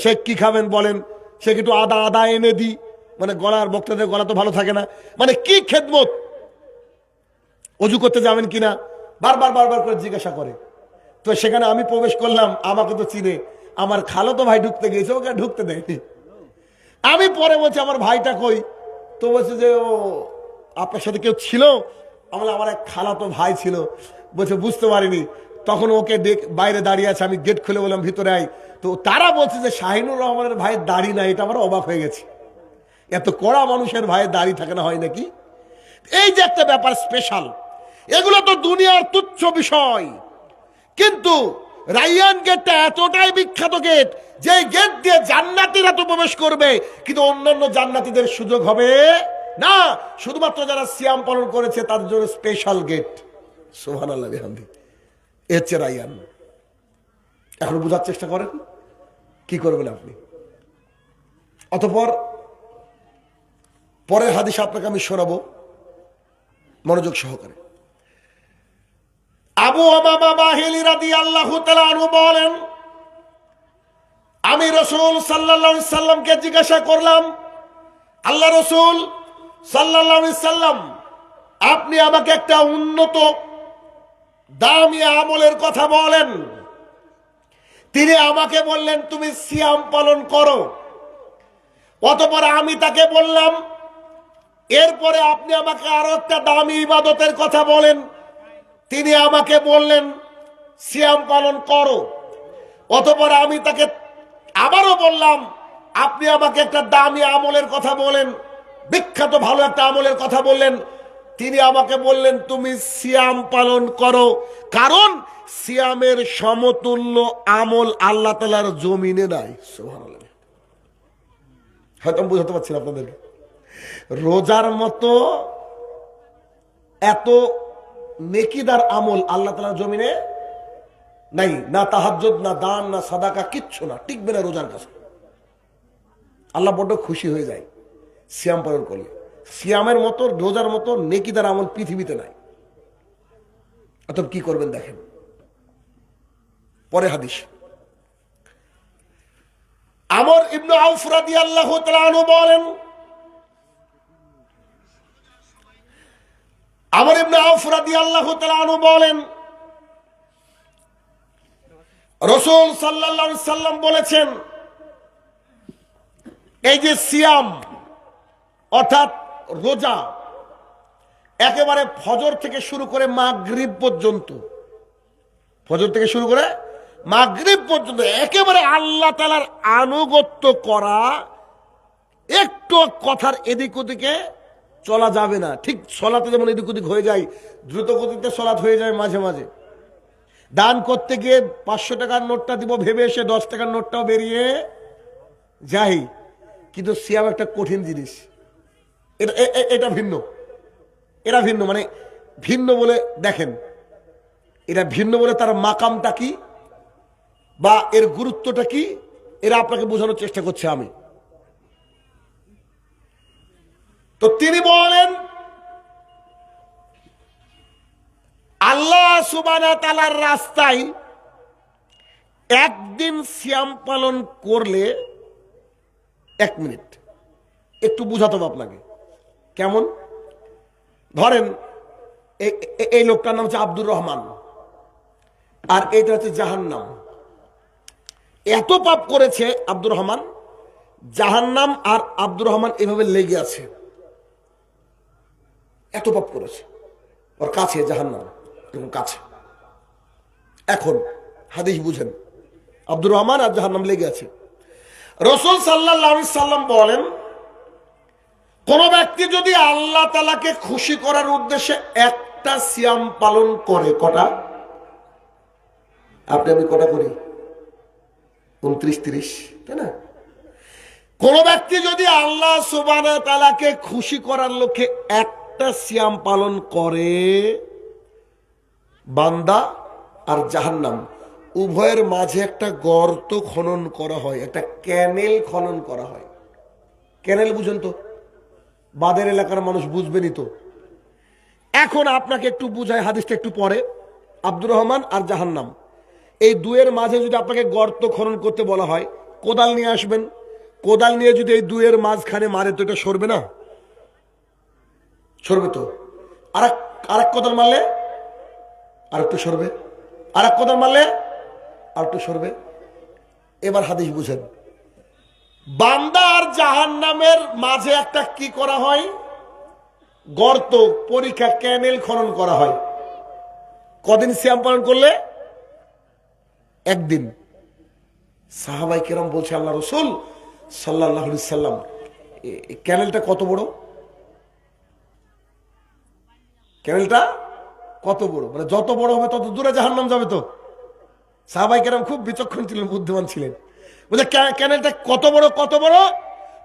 সে কি খাবেন বলেন, সে একটু আদা এনে দিই, মানে গলার, বক্তাদের গলা তো ভালো থাকে না, মানে কি খেদমত, অজু করতে যাবেন কিনা বারবার বারবার করে জিজ্ঞাসা করে। তো সেখানে আমি প্রবেশ করলাম, আমাকে তো চিনে, আমার খালাতো ভাই ঢুকতে গিয়েছে, ওকে ঢুকতে দেয়নি। আমি পরে বলছি আমার ভাইটা কই? তো বলছে যে ও আপনার সাথে কেউ ছিল? আমার এক খালাতো ভাই ছিল। বলছে বুঝতে পারিনি। তখন ওকে বাইরে দাঁড়িয়ে আছে, আমি গেট খুলে বললাম ভিতরে আই। তো তারা বলছে যে শাহিনুর রহমানের ভাইয়ের দাড়ি নাই। এটা আমার অবাক হয়ে গেছে, এত কড়া মানুষের ভাইয়ের দাড়ি থাকে না, হয় নাকি? এই যে একটা ব্যাপার স্পেশাল, এগুলো তো দুনিয়ার তুচ্ছ বিষয়। কিন্তু রাইয়ান গেটটা এতটাই বিখ্যাত গেট, যে গেট দিয়ে জান্নাতীরা তো প্রবেশ করবে, কিন্তু অন্যান্য জান্নাতীদের সুযোগ হবে না। শুধুমাত্র যারা সিয়াম পালন করেছে তাদের জন্য স্পেশাল গেট। সুবহানাল্লাহ বিহামদিহি। এর চেয়ে রাইয়ান এখন বোঝার চেষ্টা করেন, কি করবেন আপনি। অতঃপর পরের হাদিস আপনাকে আমি শোনাবো মনোযোগ সহকারে। আবু উমামা বাহিলি রাদিয়াল্লাহু তাআলা আনহু বলেন, আমি রাসূল সাল্লাল্লাহু আলাইহি সাল্লামকে জিজ্ঞাসা করলাম, আল্লাহ রাসূল সাল্লাল্লাহু আলাইহি সাল্লাম, আপনি আমাকে একটা উন্নত দামি আমলের কথা বলেন। তিনি আমাকে বললেন তুমি সিয়াম পালন করো। অতঃপর আমি তাকে বললাম এরপরে আপনি আমাকে আরো একটা দামি ইবাদতের কথা বলেন। তিনি আমাকে বললেন সিয়াম পালন করো। অতঃপর আমি তাকে আবারও বললাম আপনি আমাকে একটা দামি আমলের কথা বলেন, বিখ্যাত ভালো একটা আমলের কথা বললেন। তিনি আমাকে বললেন তুমি সিয়াম পালন করো, কারণ সিয়ামের সমতুল্য আমল আল্লাহ তাআলার জমিনে নাই। সুবহানাল্লাহ। হয়তো আমি বুঝাতে পারছি না আপনাদেরকে। রোজার মতো এত নেকিদার আমল আল্লাহ তাআলার জমিনে নাই, না তাহাজ্জুদ, না দান, না সাদাকা, কিচ্ছু না, টিকবে না রোজার কাছে। আল্লাহ বড্ড খুশি হয়ে যায় সিয়াম পালন করলে। সিয়ামের মতো, রোজার মতো নেকিদার আমল পৃথিবীতে নাই। অতএব কি করবেন দেখেন পরে হাদিস। আমর ইবনে আউফ রাদিয়াল্লাহু তাআলা আনহু বলেন, আমর ইবনে আউফ রাদিয়াল্লাহু তাআলা আনহু বলেন রাসূল সাল্লাল্লাহু আলাইহি সাল্লাম বলেছেন, এই যে সিয়াম অর্থাৎ রোজা, একেবারে ফজর থেকে শুরু করে মাগরিব পর্যন্ত ফজর থেকে শুরু করে মাগরিব পর্যন্ত একেবারে আল্লাহ তাআলার আনুগত্য করা, একটু কথার এদিক ওদিকে চলা যাবে না। ঠিক সলাতে যেমন এদিক ওদিক হয়ে যায়, দ্রুত গতিতে সলাৎ হয়ে যায় মাঝে মাঝে। দান করতে গিয়ে 500 টাকার নোটটা দিব ভেবে এসে 10 টাকার নোটটাও বেরিয়ে যাই। কিন্তু সিয়াম একটা কঠিন জিনিস, এটা ভিন্ন। এরা ভিন্ন, মানে ভিন্ন বলে দেখেন, এটা ভিন্ন বলে তার মাকামটা কি বা এর গুরুত্বটা কি, এরা আপনাকে বোঝানোর চেষ্টা করছে আমি। তো তিনি বলেন আল্লাহ সুবহানাহু ওয়া তাআলার রাস্তায় একদিন সিয়াম পালন করলে 1 মিনিট, একটু বুঝাতে হবে আপনাকে কেমন। ধরেন এই লোকটার নাম হচ্ছে আব্দুর রহমান, আর এটা হচ্ছে জাহান্নাম। এত পাপ করেছে আব্দুর রহমান, জাহান্নাম আর আব্দুর রহমান এভাবে লেগে আছে, এত পাপ করেছে। ওর কাছে জাহান্নাম, এরকম কাছে। এখন হাদিস বুঝেন, আব্দুর রহমান আর জাহান্নাম লেগে আছে। রাসূল সাল্লাল্লাহু আলাইহি সাল্লাম বলেন, কোন ব্যক্তি যদি আল্লাহ তাআলাকে খুশি করার উদ্দেশ্যে একটা সিয়াম পালন করে, কটা? আপনি আমি কটা করি? 29-30, তাই না? কোন ব্যক্তি যদি আল্লাহ সুবহানাহু ওয়া তাআলাকে খুশি করার লক্ষ্যে একটা সিয়াম পালন করে, বান্দা আর জাহান্নাম উভয়ের মাঝে একটা গর্ত খনন করা হয়, একটা ক্যানেল খনন করা হয়। ক্যানেল বুঝেন তো? বাদের এলাকার মানুষ বুঝবেনই তো। এখন আপনাকে একটু বুঝায়, হাদিসটা একটু পরে। আব্দুর রহমান আর জাহান্নাম, এই দুয়ের মাঝে যদি আপনাকে গর্ত খনন করতে বলা হয়, কোদাল নিয়ে আসবেন। কোদাল নিয়ে যদি এই দুয়ের মাঝখানে মারে তো এটা সরবে না? সরবে তো। আরেক কোদাল মারলে আর একটু সরবে, আরেক কোদাল মারলে আর একটু সরবে। এবার হাদিস বুঝেন, বান্দা আর জাহান্নামের মাঝে একটা কি করা হয়? গর্ত, পরীক্ষা, ক্যানেল খনন করা হয়। কদিন সিয়াম পালন করলে? একদিন। সাহাবায়ে কেরাম বলছে, আল্লাহ রাসূল সাল্লাল্লাহু আলাইহি সাল্লাম, ক্যানেলটা কত বড়? ক্যানেলটা কত বড়? মানে যত বড় হবে তত দূরে জাহান্নাম যাবে তো। সাহাবায়ে কেরাম খুব বিচক্ষণ ছিলেন, বুদ্ধিমান ছিলেন। বলে ক্যানেলটা কত বড়, কত বড়?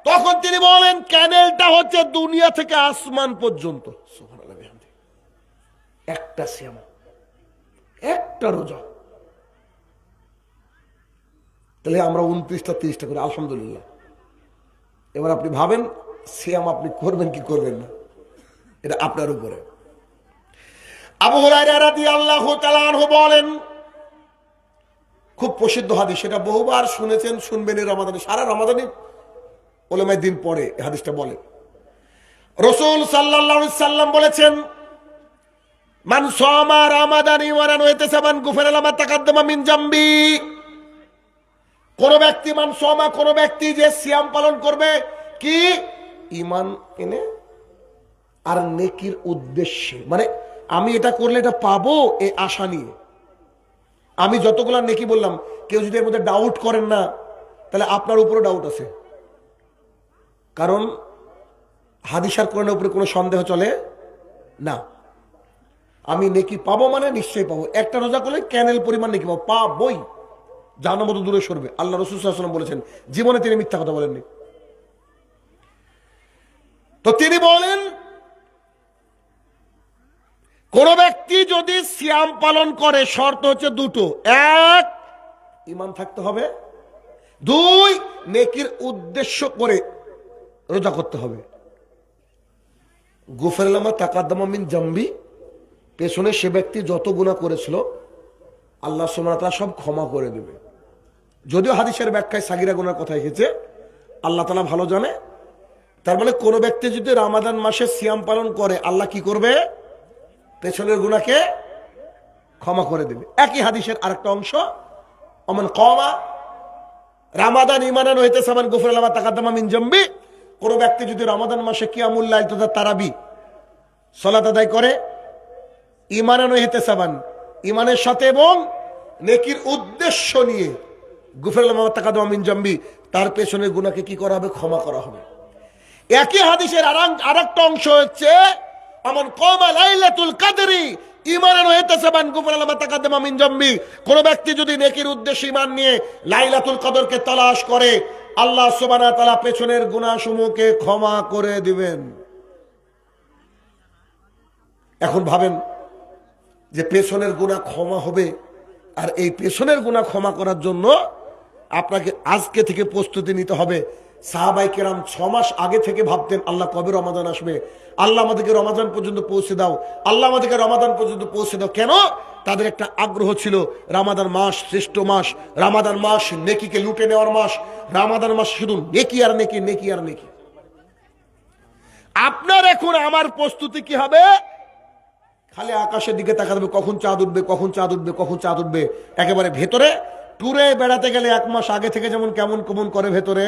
তখন তিনি বলেন, ক্যানেলটা হচ্ছে দুনিয়া থেকে আসমান পর্যন্ত। সুবহানাল্লাহ বিহামদি। একটা সিয়াম, একটা রোজা। তাহলে আমরা 29টা 30টা করি, আলহামদুলিল্লাহ। এবার আপনি ভাবেন সিয়াম আপনি করবেন কি করবেন না, এটা আপনার উপরে। আবু হুরায়রা রাদিয়াল্লাহু তাআলা আনহু বলেন, খুব প্রসিদ্ধ হাদিস, সেটা বহুবার শুনেছেন, শুনবেন। এই রমাদানে, সারা রমাদানে উলামায়ে দ্বীন পড়ে এই হাদিসটা বলে। রাসূল সাল্লাল্লাহু আলাইহি সাল্লাম বলেছেন, মান সামা রমাদান ইমানান ওয়া ইহতিসাবান গুফিরা লাহু মা তাকাদ্দামা মিন জামবি। কোন ব্যক্তি, মান সামা, কোন ব্যক্তি যে সিয়াম পালন করবে, কি? ঈমান এনে আর নেকির উদ্দেশ্যে, মানে আমি এটা করলে এটা পাবো এই আশা নিয়ে। আমি যতগুলা নেকি বললাম, কেউ যদি এর মধ্যে ডাউট করেন না, তাহলে আপনার উপরে ডাউট আছে। কারণ হাদিস আর কোরআনের উপরে কোনো সন্দেহ চলে না। আমি নেকি পাবো মানে নিশ্চয়ই পাবো। একটা রোজা করলে ক্যানেল পরিমাণ নেকি পাবোই, জাহান্নাম মতো দূরে সরবে। আল্লাহ রাসূল সাল্লাল্লাহু আলাইহি ওয়াসাল্লাম বলেছেন, জীবনে তিনি মিথ্যা কথা বলেননি। তো তিনি বলেন, কোন ব্যক্তি যদি সিয়াম পালন করে, শর্ত হচ্ছে দুটো। এক, ঈমান থাকতে হবে। দুই, নেকির উদ্দেশ্য করে রোজা করতে হবে। গুফিরা লাহু মা তাকাদ্দামা মিন জামবি, পেছনে সে ব্যক্তি যত গুনাহ করেছিল আল্লাহ সুবহানাহু ওয়া তাআলা সব ক্ষমা করে দেবে। যদিও হাদিসের ব্যাখ্যায় সাগীরা গুনার কথা এসেছে, আল্লাহ তাআলা ভালো জানে। তার মানে কোন ব্যক্তি যদি রমাদান মাসে সিয়াম পালন করে, আল্লাহ কি করবে? পেছনের গুনাহকে ক্ষমা করে দেবে। একই হাদিসের আরেকটা অংশ, ওমান কামা রমাদান ঈমানান ওয়া ইহতিসাবান গুফিরা লাহু মা তাকাদ্দামা মিন জামবি। কোন ব্যক্তি যদি রমাদান মাসে কিয়ামুল লাইল তথা তারাবি সালাত আদায় করে, ঈমানান ওয়া ইহতিসাবান, ঈমানের সাথে এবং নেকির উদ্দেশ্য নিয়ে গুফরাল মা তাকাদ্দামা মিন জামবি, তার পেছনের গুনাহকে কি করা হবে? ক্ষমা করা হবে। একই হাদিসের আরেকটা অংশ হচ্ছে আমান কামা লাইলাতুল কদরি ঈমানান ওয়া ইহতিসাবান গুফরাল মা তাকাদ্দামা মিন জামবি, কোন ব্যক্তি যদি নেকির উদ্দেশ্যে ঈমান নিয়ে লাইলাতুল কদরকে তালাশ করে, আল্লাহ সুবহানাহু ওয়া তাআলা পেছনের গুনাহসমূহকে ক্ষমা করে দিবেন। এখন ভাবেন যে পেছনের গুনাহ ক্ষমা হবে, আর এই পেছনের গুনাহ ক্ষমা করার জন্য আপনাকে আজকে থেকে প্রস্তুতি নিতে হবে। সাহাবায়ে কেরাম 6 মাস আগে থেকে ভাবতেন আল্লাহ কবে রমাদান আসবে, আল্লাহ আমাদেরকে রমাদান পর্যন্ত পৌঁছে দাও, আল্লাহ আমাদেরকে রমাদান পর্যন্ত পৌঁছে দাও। কেন? তাদের একটা আগ্রহ ছিল, রমাদান মাস শ্রেষ্ঠ মাস, রমাদান মাস নেকিকে লুটে নেওয়ার মাস, রমাদান মাস শুধু নেকি আর নেকি, নেকি আর নেকি। আপনার এখন আমার প্রস্তুতি কি হবে? খালি আকাশের দিকে তাকাতে হবে, কখন চাঁদ উঠবে, কখন চাঁদ উঠবে, কখন চাঁদ উঠবে। একেবারে ভেতরে ট্যুরে বেড়াতে গেলে 1 মাস আগে থেকে যেমন কেমন কেমন করে, ভেতরে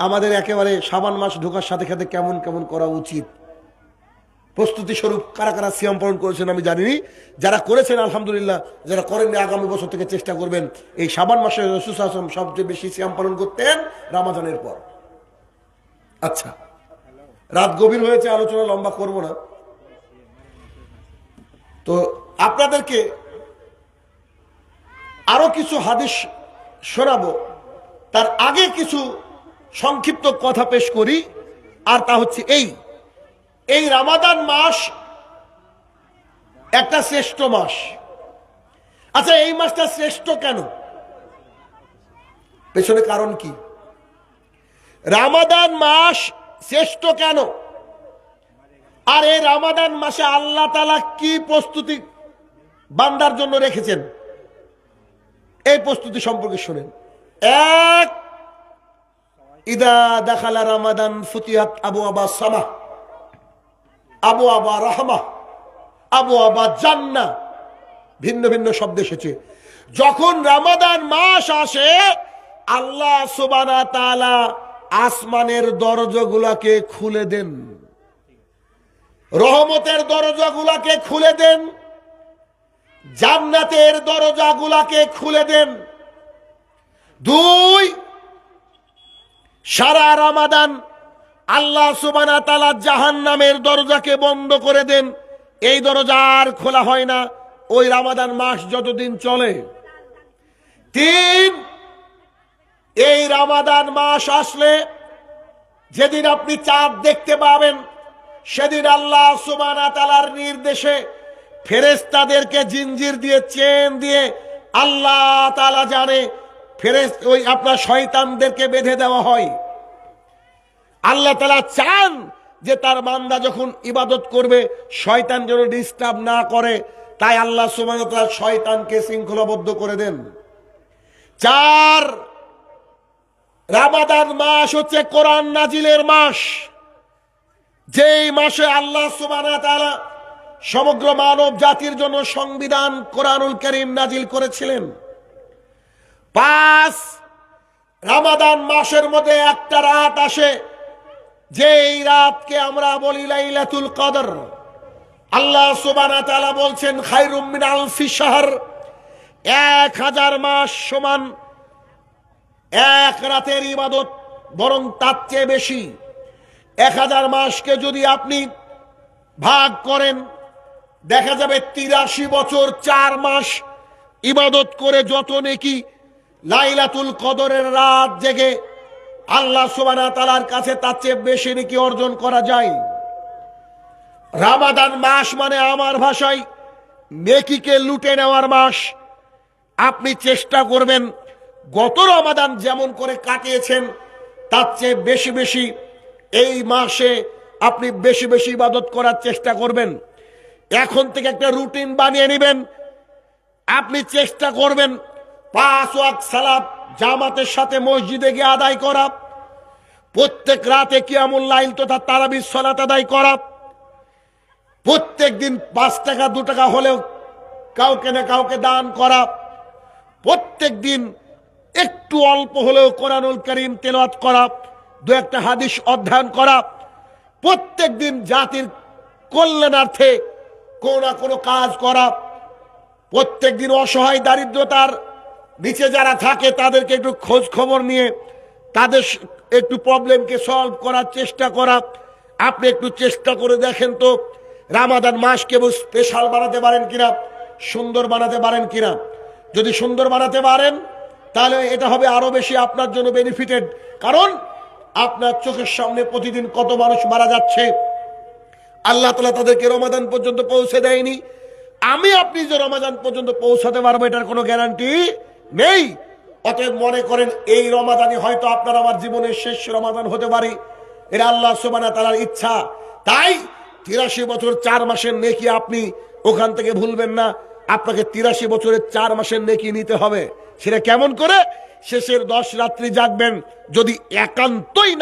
আমাদের একেবারে শাবান মাস ঢোকার সাথে সাথে কেমন কেমন করা উচিত। প্রস্তুতি স্বরূপ কারা কারা সিয়াম পালন করেছেন আমি জানিনি, যারা করেছেন আলহামদুলিল্লাহ, যারা করেননি আগামী বছর থেকে চেষ্টা করবেন। এই শাবান মাসে রাসূল সাল্লাল্লাহু আলাইহি ওয়াসাল্লাম সবচেয়ে বেশি সিয়াম পালন করতেন রমাদানের পর। আচ্ছা, রাত গভীর হয়েছে, আলোচনা লম্বা করব না। তো আপনাদেরকে আরো কিছু হাদিস শোনাবো, তার আগে কিছু সংক্ষিপ্ত কথা পেশ করি। আর তা হচ্ছে এই রমাদান মাস একটা শ্রেষ্ঠ মাস। আচ্ছা, এই মাসটা শ্রেষ্ঠ কেন? পেছনে কারণ কি? রমাদান মাস শ্রেষ্ঠ কেন? আর এই রমাদান মাসে আল্লাহ তাআলা কি প্রস্তুতি বান্দার জন্য রেখেছেন, এই প্রস্তুতি সম্পর্কে শুনেন। এক, ইদা দাখালা রমাদান ফুতিহাত আবওয়াবা সামা, আবওয়াবা রাহমা, আবওয়াবা জান্নাহ, ভিন্ন ভিন্ন শব্দ এসেছে। যখন রমাদান মাস আসে, আল্লাহ সুবহানাহু ওয়া তাআলা আসমানের দরজাগুলোকে খুলে দেন, রহমতের দরজাগুলোকে খুলে দেন, জান্নাতের দরজাগুলোকে খুলে দেন। 2, সারা রমাদান আল্লাহ সুবহানাহু ওয়া তাআলা জাহান্নামের দরজাকে বন্ধ করে দেন, এই দরজা আর খোলা হয় না ওই রমাদান মাস যতদিন চলে। 3, এই রমাদান মাস আসলে যেদিন আপনি চাঁদ দেখতে পাবেন, সেদিন আল্লাহ সুবহানাহু ওয়া তাআলার নির্দেশে ফেরেশতাদেরকে জিনজির দিয়ে, চেন দিয়ে আল্লাহ তাআলা জানে, ওই আপনার শয়তানদেরকে বেঁধে দেওয়া হয়। আল্লাহ তাআলা চান যে তার বান্দা যখন ইবাদত করবে শয়তান যেন ডিস্টার্ব না করে, তাই আল্লাহ সুবহানাহু ওয়া তাআলা শয়তানকে শৃঙ্খলাবদ্ধ করে দেন। 4, রমাদান মাস হচ্ছে কোরআন নাজিলের মাস, যেই মাসে আল্লাহ সুবহানাহু ওয়া তাআলা সমগ্র মানব জাতির জন্য সংবিধান কোরআনুল কারীম নাজিল করেছিলেন। 5, রমাদান মাসের মধ্যে একটা রাত আসে, যেই রাতকে আমরা বলি লাইলাতুল কদর। আল্লাহ সুবহানাহু ওয়া তাআলা বলছেন খায়রুম মিন আলফি শাহর, 1000 মাস সমান এক রাতের ইবাদত, বরং তার চেয়ে বেশি। 1000 মাসকে যদি আপনি ভাগ করেন, দেখা যাবে 83 বছর 4 মাস ইবাদত করে যত নেকি লাইলাতুল কদরের রাত জেগে আল্লাহ সুবহানাহু ওয়া তাআলার কাছে তার চেয়ে বেশি নেকি অর্জন করা যায়। রমাদান মাস মানে আমার ভাষায় নেকিকে লুটে নেওয়ার মাস। আপনি চেষ্টা করবেন গত রমাদান যেমন করে কাটিয়েছেন তার চেয়ে বেশি বেশি এই মাসে আপনি বেশি বেশি ইবাদত করার চেষ্টা করবেন। এখন থেকে একটা রুটিন বানিয়ে নেবেন। আপনি চেষ্টা করবেন 5 ওয়াক্ত সালাত জামাতের সাথে মসজিদে গিয়ে আদায় করা, প্রত্যেক রাতে কিয়ামুল লাইল তথা তারাবির সালাত আদায় করা, প্রত্যেক দিন 5 টাকা 2 টাকা হলেও কাউকে না কাউকে দান করা, প্রত্যেক দিন একটু অল্প হলেও কোরআনুল কারীম তেলাওয়াত করা, 2-1টা হাদিস অধ্যয়ন করা, প্রত্যেক দিন জাতির কল্যাণার্থে কোনো না কোনো কাজ করা, প্রত্যেক দিন অসহায় দারিদ্রতার নিচে যারা থাকে তাদেরকে একটু খোঁজ খবর নিয়ে তাদের একটু প্রবলেমকে সলভ করার চেষ্টা করা। আপনি একটু চেষ্টা করে দেখেন তো রামাদান মাসকে স্পেশাল বানাতে পারেন কিনা, সুন্দর বানাতে পারেন কিনা। যদি সুন্দর বানাতে পারেন তাহলে এটা হবে আরো বেশি আপনার জন্য বেনিফিটেড। কারণ আপনার চোখের সামনে প্রতিদিন কত মানুষ মারা যাচ্ছে, আল্লাহ তাআলা তাদেরকে রমাদান পর্যন্ত পৌঁছে দেয়নি। আমি আপনি যে রমাদান পর্যন্ত পৌঁছাতে পারবো এটার কোনো গ্যারান্টি নেই। অতএব মনে করেন এই রমাদানই হয়তো আপনার আমার জীবনের শেষ রমাদান হতে পারে, এটা আল্লাহ সুবহানাহু ওয়া তাআলার ইচ্ছা। তাই 83 বছর 4 মাসের নেকি আপনি ওখান থেকে ভুলবেন না। আপনাকে 83 বছরের 4 মাসের নেকি নিতে হবে। সেটা কেমন করে? শেষের 10 রাত্রি জাগবেন। যদি একান্তই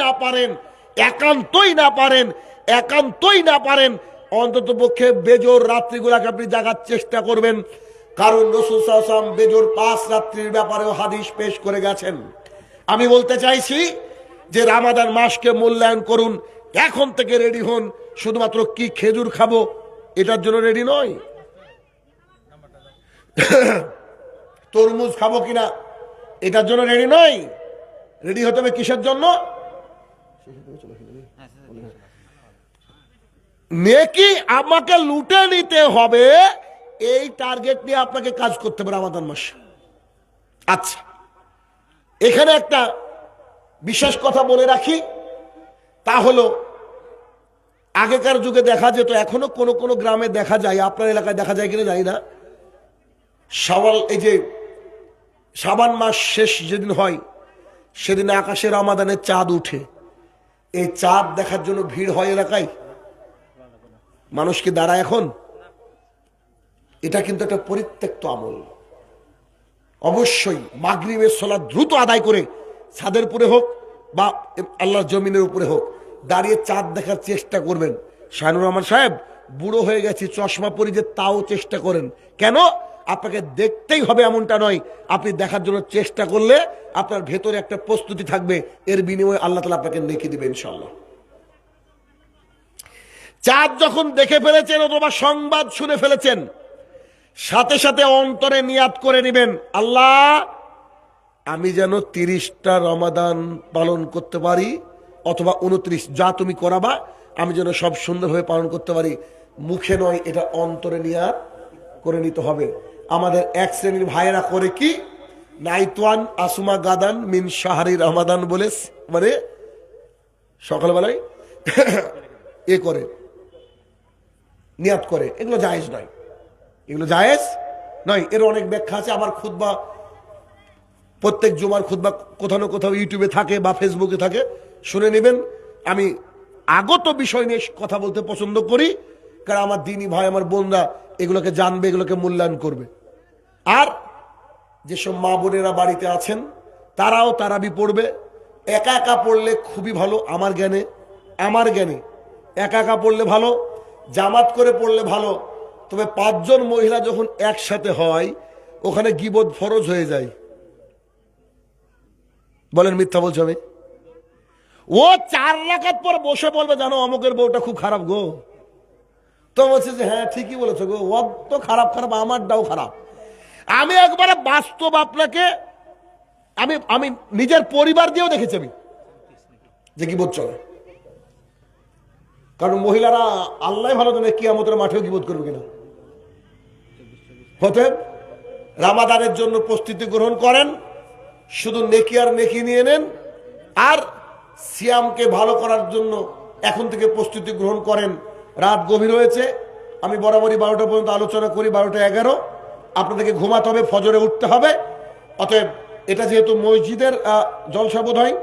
না পারেন অন্তত পক্ষে বেজোর রাত্রিগুলোকে আপনি জাগার চেষ্টা করবেন। কারণ রাসূল সাল্লাল্লাহু আলাইহি ওয়াসাল্লাম বেজোর 5 রাত্রির ব্যাপারেও হাদিস পেশ করে গেছেন। আমি বলতে চাইছি যে রমাদান মাসকে মূল্যায়ন করুন, এখন থেকে রেডি হন। শুধুমাত্র কি খেজুর খাবো এটার জন্য রেডি নয়, তরমুজ খাবো কিনা এটার জন্য রেডি নয়। রেডি হতে হবে কিসের জন্য? নেকি আমাকে লুটে নিতে হবে, এই টার্গেট নিয়ে আপনাকে কাজ করতে হবে রমাদান মাসে। আচ্ছা, এখানে একটা বিশেষ কথা বলে রাখি, তা হলো আগেকার যুগে দেখা যেত, এখনো কোন কোন গ্রামে দেখা যায়, আপনার এলাকায় দেখা যায় কিনা জানি না, এই যে শাবান মাস শেষ যেদিন হয় সেদিন আকাশে রমাদানের চাঁদ উঠে। এই চাঁদ দেখার জন্য ভিড় হয় এলাকায়, মানুষ কি দাঁড়ায় এখন? এটা কিন্তু একটা পরিত্যক্ত আমল। অবশ্যই মাগরিবের সালাত দ্রুত আদায় করে ছাদের উপরে হোক বা আল্লাহর জমিনের উপরে হোক দাঁড়িয়ে চাঁদ দেখার চেষ্টা করবেন। শাহিনুর রহমান সাহেব, বুড়ো হয়ে গেছি, চশমা পরি, যে তাও চেষ্টা করেন। কেন? আপনাকে দেখতেই হবে এমনটা নয়, আপনি দেখার জন্য চেষ্টা করলে আপনার ভেতরে একটা প্রস্তুতি থাকবে, এর বিনিময়ে আল্লাহ তাআলা আপনাকে নেকি দিবেন ইনশাআল্লাহ। চাঁদ যখন দেখে ফেলেছেন অথবা সংবাদ শুনে ফেলেছেন, সাথে সাথে অন্তরে নিয়াত করে নেবেন, আল্লাহ আমি যেন 30টা রমাদান পালন করতে পারি, অথবা 29 যা তুমি করাবা, আমি যেন সব সুন্দরভাবে পালন করতে পারি। মুখে নয়, এটা অন্তরে নিয়াত করে নিতে হবে। আমাদের এক শ্রেণীর ভাইয়েরা করে কি, নাইতওয়ান আসুমা গাদান মিন শাহরি রমাদান বলে মানে সকালবেলায় এ করে নিয়াত করে। এগুলো জায়েজ নয়, এগুলো জায়েজ নয়। এর অনেক ব্যাখ্যা আছে। আবার খুতবা, প্রত্যেক জুমার খুতবা কোথাও না কোথাও ইউটিউবে থাকে বা ফেসবুকে থাকে, শুনে নেবেন। আমি আগত বিষয় নিয়ে কথা বলতে পছন্দ করি, কারণ আমার দিনী ভাই, আমার বোনরা এগুলোকে জানবে, এগুলোকে মূল্যায়ন করবে। আর যেসব মা বোনেরা বাড়িতে আছেন তারাও তারাবি পড়বে। একা একা পড়লে খুবই ভালো, আমার জ্ঞানে একা একা পড়লে ভালো, জামাত করে পড়লে ভালো। তবে 5 জন মহিলা যখন একসাথে হয় ওখানে গীবত ফরজ হয়ে যায়। বলেন মিথ্যা বলছো আমি? ও 4 রাকাত পর বসে বলবে, জানো অমুকের বউটা খুব খারাপ গো, তো বলছে যে হ্যাঁ ঠিকই বলেছো গো, ও তো খারাপ, আমারটাও খারাপ। আমি একবারে বাস্তব আপনাকে আমি নিজের পরিবার দিয়েও দেখেছি আমি যে গীবত চলে। কারণ মহিলারা আল্লাহ ভালো জানে কিয়ামতের মাঠেও গীবত করবে কিনা। অতএব রমাদানের জন্য প্রস্তুতি গ্রহণ করেন, শুধু নেকি আর নেকি নিয়ে নেন। আর সিয়ামকে ভালো করার জন্য এখন থেকে প্রস্তুতি গ্রহণ করেন। রাত গভীর হয়েছে, আমি বরাবরই 12টা পর্যন্ত আলোচনা করি, 12টা 11 আপনাদেরকে ঘুমাতে হবে, ফজরে উঠতে হবে। অতএব এটা যেহেতু মসজিদের জলসা বোধ হয়,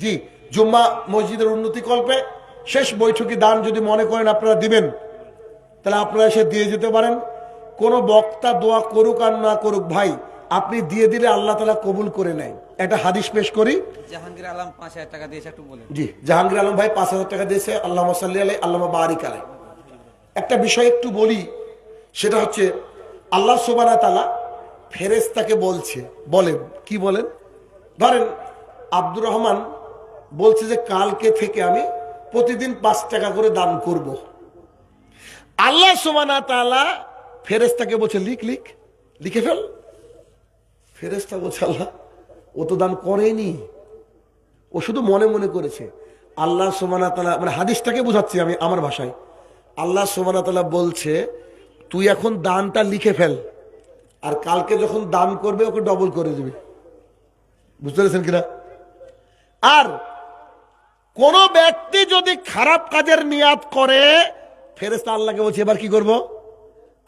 জি জুম্মা মসজিদের উন্নতি কল্পে শেষ বৈঠকি দান যদি মনে করেন আপনারা দিবেন, তাহলে আপনারা এসে দিয়ে যেতে পারেন। কোন বক্তা দোয়া করুক আর না করুক ভাই, আপনি দিয়ে দিলে আল্লাহ তাআলা কবুল করে নেয়। একটা হাদিস পেশ করি। জাহাঙ্গীর আলম 5000 টাকা দিয়েছে, একটু বলেন। জি, জাহাঙ্গীর আলম ভাই 5000 টাকা দিয়েছে। আল্লাহুম্মা সাল্লি আলাইহি, আল্লাহুম্মা বারিক আলাইহি। একটা বিষয় একটু বলি, সেটা হচ্ছে আল্লাহ সুবহানাহু ওয়া তাআলা ফেরেশতাকে বলেন কি বলেন? ধরেন আব্দুর রহমান বলছে যে কালকে থেকে আমি প্রতিদিন 5 টাকা করে দান করব। আল্লাহ সুবহানাহু ওয়া তাআলা ফেরেশতাকে বলছে লিখে ফেল। ফেরেশতা বলছে আল্লাহ ও তো দান করেনি, ও শুধু মনে মনে করেছে। আল্লাহ সুবহানাহু ওয়া তাআলা, মানে হাদিসটাকে বোঝাচ্ছি আমি আমার ভাষায়, আল্লাহ সুবহানাহু ওয়া তাআলা বলছে তুই এখন দানটা লিখে ফেল, আর কালকে যখন দান করবে ওকে ডবল করে দিবি। বুঝতে পেরেছেন কিনা? আর কোন ব্যক্তি যদি খারাপ কাজের নিয়াত করে, ফেরেশতা আল্লাহকে বলছে এবার কি করব?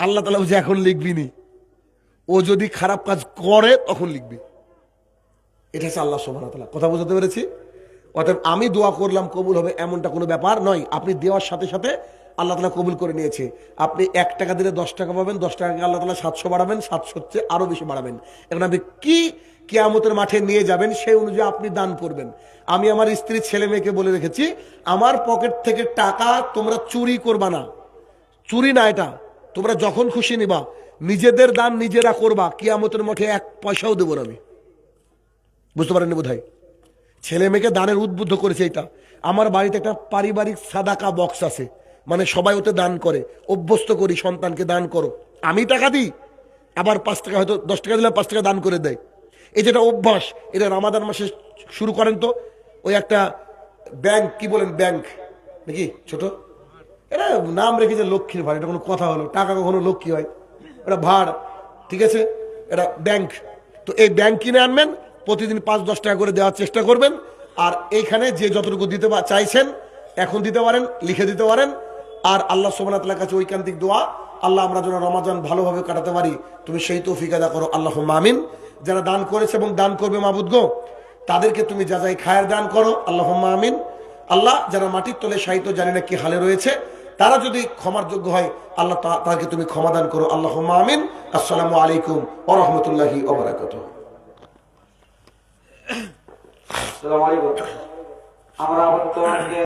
আল্লাহ তাআলা বলছে এখন লিখবি নি, ও যদি খারাপ কাজ করে তখন লিখবি। এটা হচ্ছে আল্লাহ সুবহানাহু ওয়া তাআলা। কথা বুঝতে পেরেছি? অতএব আমি দোয়া করলাম কবুল হবে এমনটা কোনো ব্যাপার নয়। আপনি দেওয়ার সাথে সাথে আল্লাহ তাআলা কবুল করে নিয়েছে। আপনি 1 টাকা দিলে 10 টাকা পাবেন, 10 টাকাকে আল্লাহ তাআলা 700 বাড়াবেন, 700 হচ্ছে আরো বেশি বাড়াবেন। এখন আপনি কি কিয়ামতের মাঠে নিয়ে যাবেন সেই অনুযায়ী আপনি দান করবেন। আমি আমার স্ত্রী ছেলে মেয়েকে বলে রেখেছি, আমার পকেট থেকে টাকা তোমরা চুরি করবা না। চুরি না, এটা তোমরা যখন খুশি নিবা, নিজেদের দান নিজেরা করবা, কিয়ামতের মাঠে 1 পয়সাও দেবো না আমি। বুঝতে পারেননি বোধহয়? ছেলে মেয়েকে দানের উদ্বুদ্ধ করেছে। এটা আমার বাড়িতে একটা পারিবারিক সাদাকা বক্স আছে, মানে সবাই ওতে দান করে, অভ্যস্ত করি সন্তানকে দান করো। আমি টাকা দিই, আবার 5 টাকা, হয়তো 10 টাকা দিলে 5 টাকা দান করে দেয়। এই যেটা অভ্যাস, এটা রমাদান মাসে শুরু করেন। তো ওই একটা ব্যাংক, কি বলেন ব্যাংক নাকি ছোট, এটা নাম রেখেছে লক্ষ্মীর ভাড়। এটা কোনো কথা হলো? টাকা কখনো লক্ষ্মী হয়? এটা ভাড়, ঠিক আছে, এটা ব্যাংক। তো এই ব্যাংক কিনে আনবেন, প্রতিদিন 5-10 টাকা করে দেওয়ার চেষ্টা করবেন। আর এইখানে যে যতটুকু দিতে চাইছেন এখন দিতে পারেন, লিখে দিতে পারেন। আর আল্লাহ সুবহানাহু ওয়া তাআলার কাছে ঐকান্তিক দোয়া, আল্লাহ আমরা যেন রমাজান ভালোভাবে কাটাতে পারি, তুমি সেই তৌফিক আদা করো, আল্লাহুম্মা আমিন। যারা দান করেছে এবং দান করবে মাবুদ গো, তাদেরকে তুমি যাজাই খায়ের দান করো, আল্লাহুম্মা আমিন। আল্লাহ যারা মাটির তলে শায়িত জানি না কি হালে রয়েছে, তারা যদি ক্ষমার যোগ্য হয় আল্লাহ তাদেরকে তুমি ক্ষমা দান করো, আল্লাহুম্মা আমিন। আসসালামু আলাইকুম ওয়া রাহমাতুল্লাহি ওয়া বারাকাতুহু। আসসালামু আলাইকুম। আমরা বর্তমানে